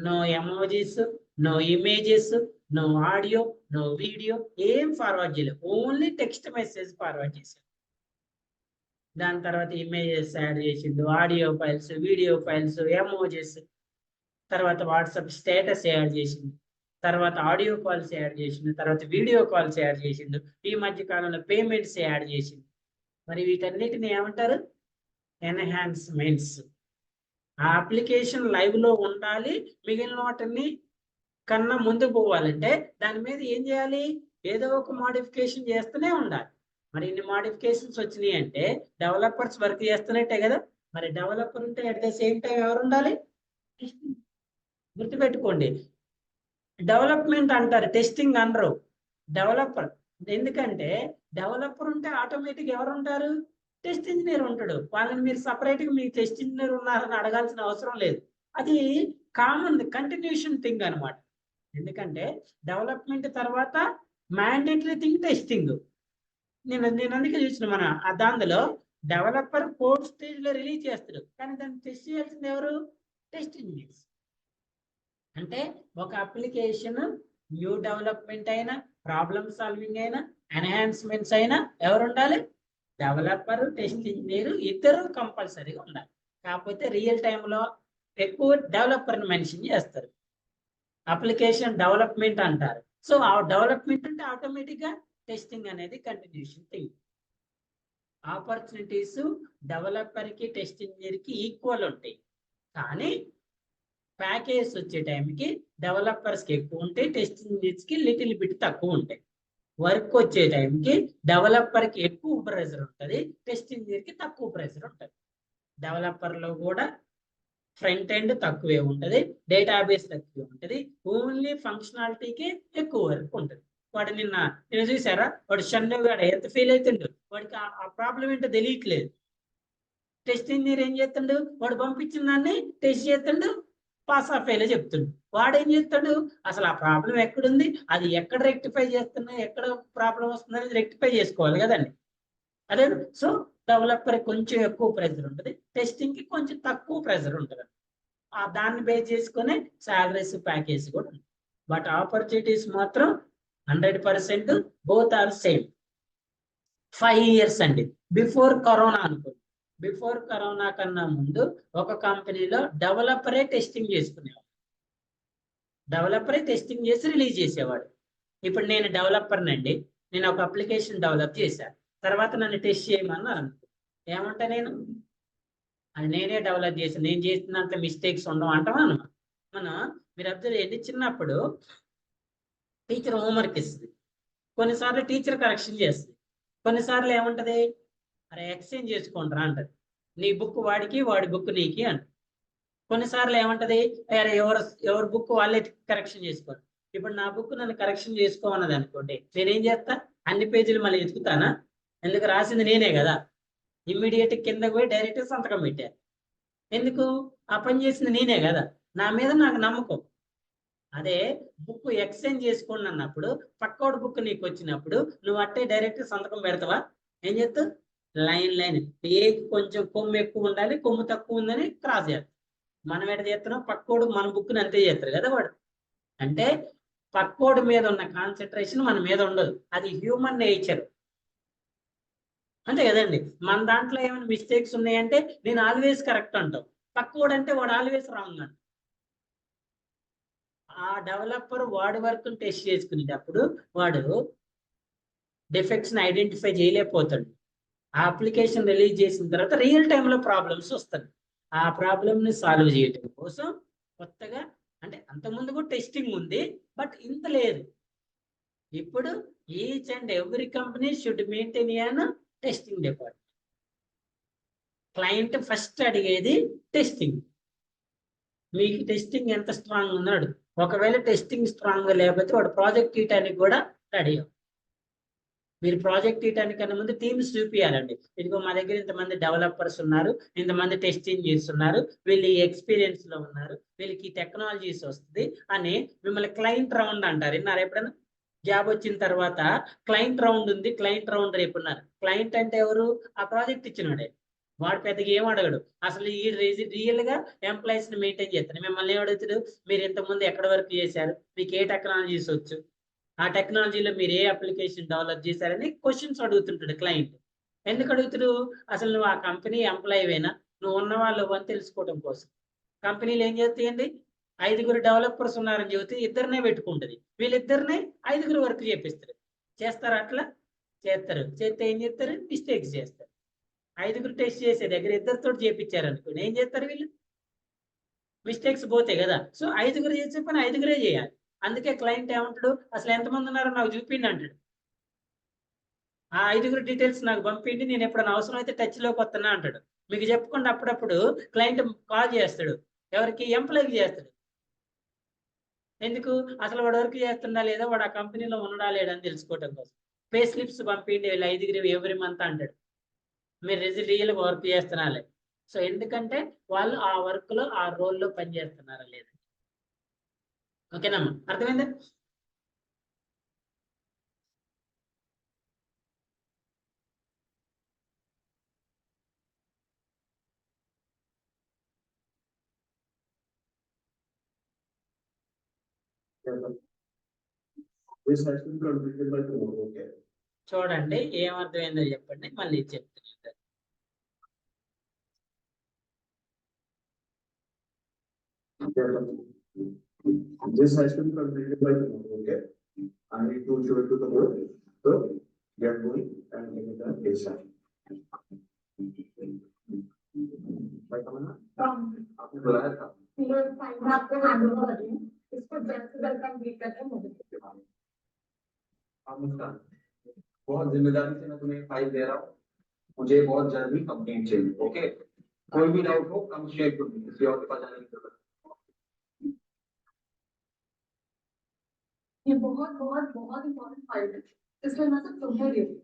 no emojis, no images, no audio, no video, ఏం ఫార్వర్డ్ చేయలేదు, ఓన్లీ టెక్స్ట్ మెసేజ్ ఫార్వర్డ్ చేశారు. దాని తర్వాత ఇమేజెస్ యాడ్ చేసిండు, audio files, video files, emojis, తర్వాత వాట్సాప్ స్టేటస్ యాడ్ చేసిండు, తర్వాత ఆడియో కాల్స్ యాడ్ చేసిండు, తర్వాత వీడియో కాల్స్ యాడ్ చేసిండు, ఈ మధ్య కాలంలో పేమెంట్స్ యాడ్ చేసిండు. మరి వీటన్నిటిని ఏమంటారు? ఎన్హాన్స్మెంట్స్. ఆ అప్లికేషన్ లైవ్ లో ఉండాలి, మిగిలిన వాటిని కన్నా ముందు పోవాలంటే దాని మీద ఏం చేయాలి? ఏదో ఒక మోడిఫికేషన్ చేస్తూనే ఉండాలి. మరి ఇన్ని మోడిఫికేషన్స్ వచ్చినాయి అంటే డెవలపర్స్ వర్క్ చేస్తున్నట్టే కదా. మరి డెవలపర్ ఉంటే అట్ ద సేమ్ టైం ఎవరు ఉండాలి? గుర్తుపెట్టుకోండి, డెవలప్మెంట్ అంటారు, టెస్టింగ్ అనరు. డెవలపర్. ఎందుకంటే డెవలపర్ ఉంటే ఆటోమేటిక్ ఎవరు ఉంటారు? టెస్ట్ ఇంజనీర్ ఉంటాడు. వాళ్ళని మీరు సపరేట్ గా మీ టెస్ట్ ఇంజనీర్ ఉన్నారని అడగాల్సిన అవసరం లేదు. అది కామన్ కంటిన్యూషన్ థింగ్ అన్నమాట. ఎందుకంటే డెవలప్మెంట్ తర్వాత మ్యాండేటరీ థింగ్ టెస్టింగ్. నేను అందుకే చూసిన మన దానిలో డెవలపర్ కోడ్ స్టేజ్ లో రిలీజ్ చేస్తాడు, కానీ దాన్ని టెస్ట్ చేయాల్సింది ఎవరు? Test engineers. అంటే ఒక అప్లికేషన్ న్యూ డెవలప్మెంట్ అయినా, ప్రాబ్లమ్ సాల్వింగ్ అయినా, ఎన్హాన్స్మెంట్స్ అయినా ఎవరు ఉండాలి? డెవలపర్, టెస్ట్ ఇంజనీర్ ఇద్దరు కంపల్సరీగా ఉండాలి. కాకపోతే రియల్ టైంలో ఎక్కువ డెవలపర్ని మెన్షన్ చేస్తారు, అప్లికేషన్ డెవలప్మెంట్ అంటారు. సో ఆ డెవలప్మెంట్ అంటే ఆటోమేటిక్గా టెస్టింగ్ అనేది కంటిన్యూషన్ థింగ్. ఆపర్చునిటీస్ డెవలపర్కి టెస్ట్ ఇంజనీర్కి ఈక్వల్ ఉంటాయి, కానీ ప్యాకేజ్ వచ్చే టైంకి డెవలపర్స్కి ఎక్కువ ఉంటాయి, టెస్ట్ ఇంజనీర్స్కి లిటిల్ బిట్ తక్కువ ఉంటాయి. వర్క్ వచ్చే టైంకి డెవలపర్కి ఎక్కువ ప్రెషర్ ఉంటుంది, టెస్ట్ ఇంజనీర్కి తక్కువ ప్రెషర్ ఉంటుంది. డెవలపర్లో కూడా ఫ్రంట్ ఎండ్ తక్కువే ఉంటుంది, డేటాబేస్ తక్కువే ఉంటుంది, ఓన్లీ ఫంక్షనాలిటీకి ఎక్కువ వర్క్ ఉంటుంది. వాడు నేను చూసారా, వాడు షన్నుగాడు ఎంత ఫెయిల్ అవుతుండు, వాడికి ఆ ప్రాబ్లం ఏంటో తెలియట్లేదు. టెస్ట్ ఇంజనీర్ ఏం చేస్తుండు? వాడు పంపించిన దాన్ని టెస్ట్ చేస్తుండు, పాస్ ఆఫ్ ఫెయిల్ చెప్తుండు. వాడు ఏం చేస్తాడు? అసలు ఆ ప్రాబ్లం ఎక్కడుంది, అది ఎక్కడ రెక్టిఫై చేస్తున్నా, ఎక్కడ ప్రాబ్లం వస్తుంది అనేది రెక్టిఫై చేసుకోవాలి కదండి. అదే సో డెవలపర్ కొంచెం ఎక్కువ ప్రెషర్ ఉంటుంది, టెస్టింగ్ కి కొంచెం తక్కువ ప్రెషర్ ఉంటుంది. దాన్ని బేస్ చేసుకునే సాలరీస్ ప్యాకేజ్ కూడా ఉంది. బట్ ఆపర్చునిటీస్ మాత్రం 100% బోత్ ఆర్ సేమ్. 5 years అండి, బిఫోర్ కరోనా అనుకోండి. బిఫోర్ కరోనా కన్నా ముందు ఒక కంపెనీలో డెవలపరే టెస్టింగ్ చేసుకునేవాడు, డెవలపరే టెస్టింగ్ చేసి రిలీజ్ చేసేవాడు. ఇప్పుడు నేను డెవలపర్నండి, నేను ఒక అప్లికేషన్ డెవలప్ చేశాను, తర్వాత నన్ను టెస్ట్ చేయమన్నారు అనుకో, ఏమంటా నేను? అది నేనే డెవలప్ చేసి నేను చేసినంత మిస్టేక్స్ ఉండవు అంటావా? మీరు అబ్జర్వ్ చేయండి, చిన్నప్పుడు టీచర్ హోంవర్క్ ఇస్తుంది, కొన్నిసార్లు టీచర్ కరెక్షన్ చేస్తుంది, కొన్నిసార్లు ఏముంటది? అరే ఎక్స్చేంజ్ చేసుకుంటారా అంటది, నీ బుక్ వాడికి, వాడి బుక్ నీకి అంట. కొన్నిసార్లు ఏమంటది? అరే ఎవరి బుక్ వాళ్ళే కరెక్షన్ చేసుకోరు. ఇప్పుడు నా బుక్ నన్ను కరెక్షన్ చేసుకోమన్నది అనుకోండి, నేనేం చేస్తా? అన్ని పేజీలు మళ్ళీ ఎత్తుకుతానా? ఎందుకు? రాసింది నేనే కదా. ఇమ్మీడియట్ కిందకు పోయి డైరెక్ట్ సంతకం పెట్టాను. ఎందుకు? ఆ పని చేసింది నేనే కదా, నా మీద నాకు నమ్మకం. అదే బుక్ ఎక్స్చేంజ్ చేసుకోండి అన్నప్పుడు, పక్కోడు బుక్ నీకు వచ్చినప్పుడు నువ్వు అట్టే డైరెక్ట్ సంతకం పెడతావా? ఏం చేస్తావు? లైన్ ఏ కొంచెం కొమ్ము ఎక్కువ ఉండాలి, కొమ్ము తక్కువ ఉందని క్రాస్ చేస్తాం. మనం ఎట్లా చేస్తున్నాం? పక్కోడు మన బుక్ని అంతే చేస్తారు కదా వాడు. అంటే పక్కోడు మీద ఉన్న కాన్సన్ట్రేషన్ మన మీద ఉండదు, అది హ్యూమన్ నేచర్. అంతే కదండి. మన దాంట్లో ఏమైనా మిస్టేక్స్ ఉన్నాయంటే నేను ఆల్వేస్ కరెక్ట్ అంటాం, పక్కోడు అంటే వాడు ఆల్వేస్ రాంగ్ అంట. ఆ డెవలపర్ వాడి వర్క్ టెస్ట్ చేసుకునేటప్పుడు వాడు డిఫెక్ట్స్ ని ఐడెంటిఫై చేయలేకపోతాడు. ఆ అప్లికేషన్ రిలీజ్ చేసిన తర్వాత రియల్ టైంలో ప్రాబ్లమ్స్ వస్తాయి. ఆ ప్రాబ్లమ్ ని సాల్వ్ చేయడం కోసం కొత్తగా, అంటే అంతకుముందు కూడా టెస్టింగ్ ఉంది, బట్ ఇంత లేదు. ఇప్పుడు each and every company should maintain an testing department. Client first అడిగేది టెస్టింగ్. మీకు టెస్టింగ్ ఎంత స్ట్రాంగ్ ఉన్నాడు? ఒకవేళ టెస్టింగ్ స్ట్రాంగ్ గా లేకపోతే వాడు ప్రాజెక్ట్ తీయటానికి కూడా రెడీ. మీరు ప్రాజెక్ట్ తీయటానికి కన్నా ముందు టీమ్స్ చూపించాలండి. ఇదిగో మా దగ్గర ఇంతమంది డెవలపర్స్ ఉన్నారు, ఇంతమంది టెస్ట్ ఇంజనీర్స్ ఉన్నారు, వీళ్ళు ఈ ఎక్స్పీరియన్స్ లో ఉన్నారు, వీళ్ళకి టెక్నాలజీస్ వస్తుంది అని మిమ్మల్ని క్లయింట్ రౌండ్ అంటారు. విన్నారు ఎప్పుడైనా? జాబ్ వచ్చిన తర్వాత క్లయింట్ రౌండ్ ఉంది, క్లయింట్ రౌండ్ రేపు ఉన్నారు. క్లయింట్ అంటే ఎవరు? ఆ ప్రాజెక్ట్ ఇచ్చినవాడే. వాడు పెద్దగా ఏం అడగడు, అసలు ఈ రియల్ గా ఎంప్లాయీస్ ని మెయింటైన్ చేస్తాడు. మిమ్మల్ని ఏం అడుగుతాడు? మీరు ఇంతకుముందు ఎక్కడ వర్క్ చేశారు, మీకు ఏ టెక్నాలజీస్ వచ్చు, ఆ టెక్నాలజీలో మీరు ఏ అప్లికేషన్ డెవలప్ చేశారని క్వశ్చన్స్ అడుగుతుంటాడు క్లయింట్. ఎందుకు అడుగుతాడు? అసలు నువ్వు ఆ కంపెనీ ఎంప్లాయీవేనా, నువ్వు ఉన్న వాళ్ళు అని తెలుసుకోవడం కోసం. కంపెనీలు ఏం చేస్తాయండి? 5 డెవలపర్స్ ఉన్నారని చెబితే ఇద్దరినే పెట్టుకుంటుంది, వీళ్ళిద్దరినే 5 వర్క్ చేపిస్తారు. చేస్తారు అట్లా? చేస్తారు. చేస్తే ఏం చేస్తారు? మిస్టేక్స్ చేస్తారు. 5గురు టెస్ట్ చేసే దగ్గర ఇద్దరితో చేపించారు అనుకోండి, ఏం చేస్తారు వీళ్ళు? మిస్టేక్స్ పోతాయి కదా. సో 5గురు చేసే పని 5గురే చేయాలి. అందుకే క్లయింట్ ఏమంటాడు, అసలు ఎంతమంది ఉన్నారో నాకు చూపిండి అంటాడు. ఆ 5గురు డీటెయిల్స్ నాకు పంపిండి, నేను ఎప్పుడైనా అవసరం అయితే టచ్లోకి వస్తున్నా అంటాడు. మీకు చెప్పుకుంటే అప్పుడప్పుడు క్లయింట్ కాల్ చేస్తాడు, ఎవరికి? ఎంప్లాయ్కి చేస్తాడు. ఎందుకు? అసలు వాడు వర్క్ చేస్తున్నా లేదా, వాడు ఆ కంపెనీలో ఉండడా లేదని తెలుసుకోవటం కోసం. పే స్లిప్స్ పంపిండి వీళ్ళు 5గురు ఎవ్రీ మంత్ అంటాడు. మీరు రియల్ వర్క్ చేస్తున్నారా? సో ఎందుకంటే వాళ్ళు ఆ వర్క్ లో ఆ రోల్లో పని చేస్తున్నారా లేదా. ఓకేనమ్మా, అర్థమైందా? This has been completed by tomorrow, okay? చూడండి ఏమర్థమైందో చెప్పండి, మళ్ళీ చెప్తున్నాను. This has been completed by tomorrow, okay? I need to show it to the board, so get going and give it a patient. भाई कमला, आपने बुलाया था? आपको हैंड ओवर कर रही हूँ, इसको जल्द से जल्द कंप्लीट करके मुझे आप मुस्कान, बहुत जिम्मेदारी से मैं तुम्हें फाइल दे रहा हूँ, मुझे बहुत जल्दी कंप्लीट चाहिए, ओके? कोई भी डाउट हो कम शेयर टू मी, किसी और के पास जाने की जरूरत नहीं। ये बहुत बहुत बहुत इम्पोर्टेंट फाइल है, इसलिए मैं सब तुम्हें दे रही हूँ,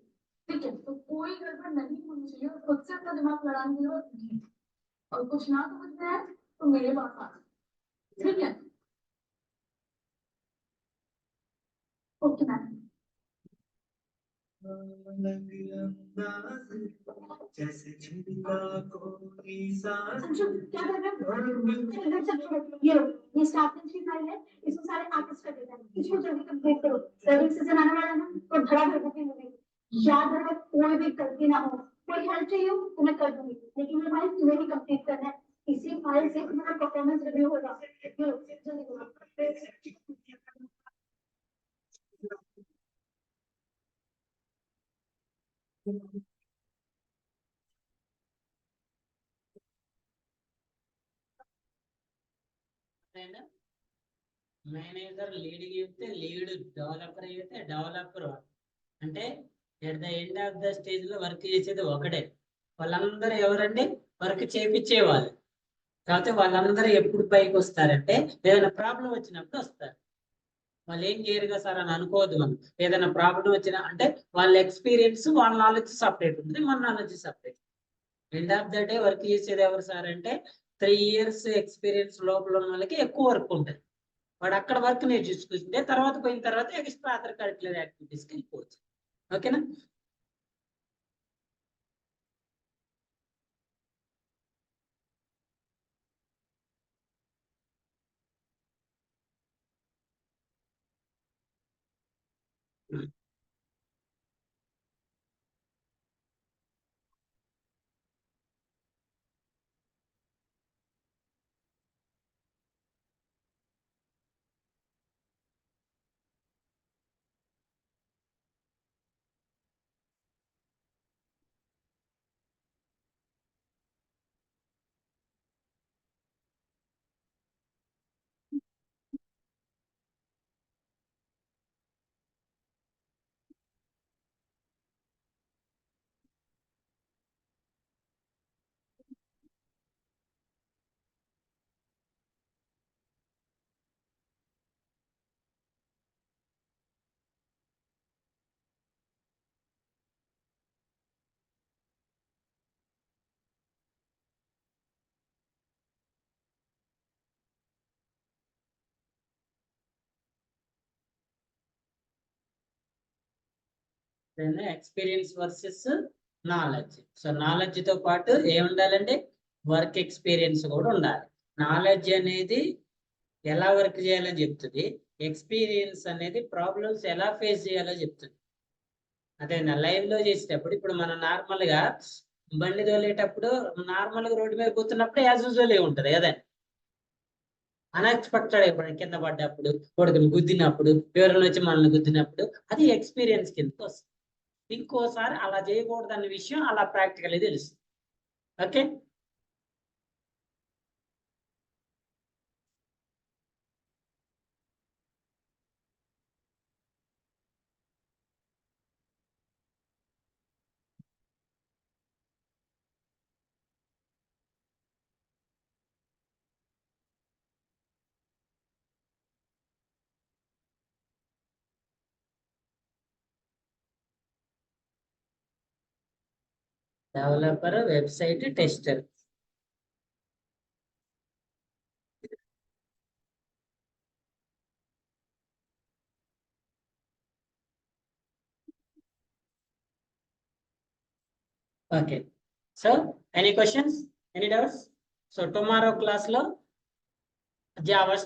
ठीक है? तो कोई गड़बड़ नहीं होनी चाहिए और खुद से अपना दिमाग लड़ाने की जरूरत नहीं है। और कुछ ना समझ में आए तो मेरे पास आ जाओ, ठीक है? Okay ma'am. अंशु, क्या कर रहे हो? ये स्टाफ की फाइल है, इसमें सारे आर्टिस्ट का डेटा है, इसको जल्दी कंप्लीट करो। सर्विंग सीजन आने वाला है ना, तो धड़ाधड़ बुकिंग होगी। याद रहे कोई भी गलती ना हो, कोई हेल्प चाहिए हो तो मैं कर दूंगी, लेकिन ये फाइल तुम्हें भी कंप्लीट करना है। इसी फाइल से तुम्हारा परफॉर्मेंस रिव्यू होगा। जल्दी करो। మేనేజర్ లీడ్ చెప్తే లీడ్, డెవలపర్ అయితే డెవలపర్. అంటే at the end of the stage లో వర్క్ చేసేది ఒకటే. వాళ్ళందరూ ఎవరండి? వర్క్ చేపించేవాళ్ళు. కాకపోతే వాళ్ళందరూ ఎప్పుడు పైకి వస్తారంటే ఏదైనా ప్రాబ్లం వచ్చినప్పుడు వస్తారు. వాళ్ళు ఏం చేయరుగా సార్ అని అనుకోవద్దు మనం. ఏదైనా ప్రాబ్లం వచ్చినా అంటే వాళ్ళ ఎక్స్పీరియన్స్, వాళ్ళ నాలెడ్జ్ సపరేట్ ఉంటుంది, మన knowledge separate. End of the day work చేసేది ఎవరు సార్ అంటే 3 years ఎక్స్పీరియన్స్ లోపల ఉన్న వాళ్ళకి ఎక్కువ వర్క్ ఉంటుంది. వాడు అక్కడ వర్క్ నేర్చుకుంటే తర్వాత పోయిన తర్వాత ఎక్స్ట్రా అదర్ కరిక్యులర్ యాక్టివిటీస్కి వెళ్ళిపోవచ్చు. ఓకేనా? Experience versus knowledge. So knowledge తో పాటు ఏముండాలంటే వర్క్ ఎక్స్పీరియన్స్ కూడా ఉండాలి. నాలెడ్జ్ అనేది ఎలా వర్క్ చేయాలో చెప్తుంది, ఎక్స్పీరియన్స్ అనేది ప్రాబ్లమ్స్ ఎలా ఫేస్ చేయాలో చెప్తుంది. అదే లైవ్ లో చేసేటప్పుడు ఇప్పుడు మనం నార్మల్ గా బండి తోలేటప్పుడు నార్మల్ గా రోడ్డు మీద కూర్చున్నప్పుడు యాజ్ యూజువల్ ఉంటుంది కదా. అన్ఎక్స్పెక్టెడ్ ఎప్పుడైనా కింద పడ్డప్పుడు, కొడుకుని గుద్దినప్పుడు, ఎవరైనా వచ్చి మనల్ని గుద్దినప్పుడు అది ఎక్స్పీరియన్స్ కిందకి వస్తుంది. ఇంకోసారి అలా చేయకూడదు అన్న విషయం అలా ప్రాక్టికల్ తెలుస్తుంది. Okay. Developer, website, tester. Okay. So, any questions? Any doubts? So tomorrow class lo Java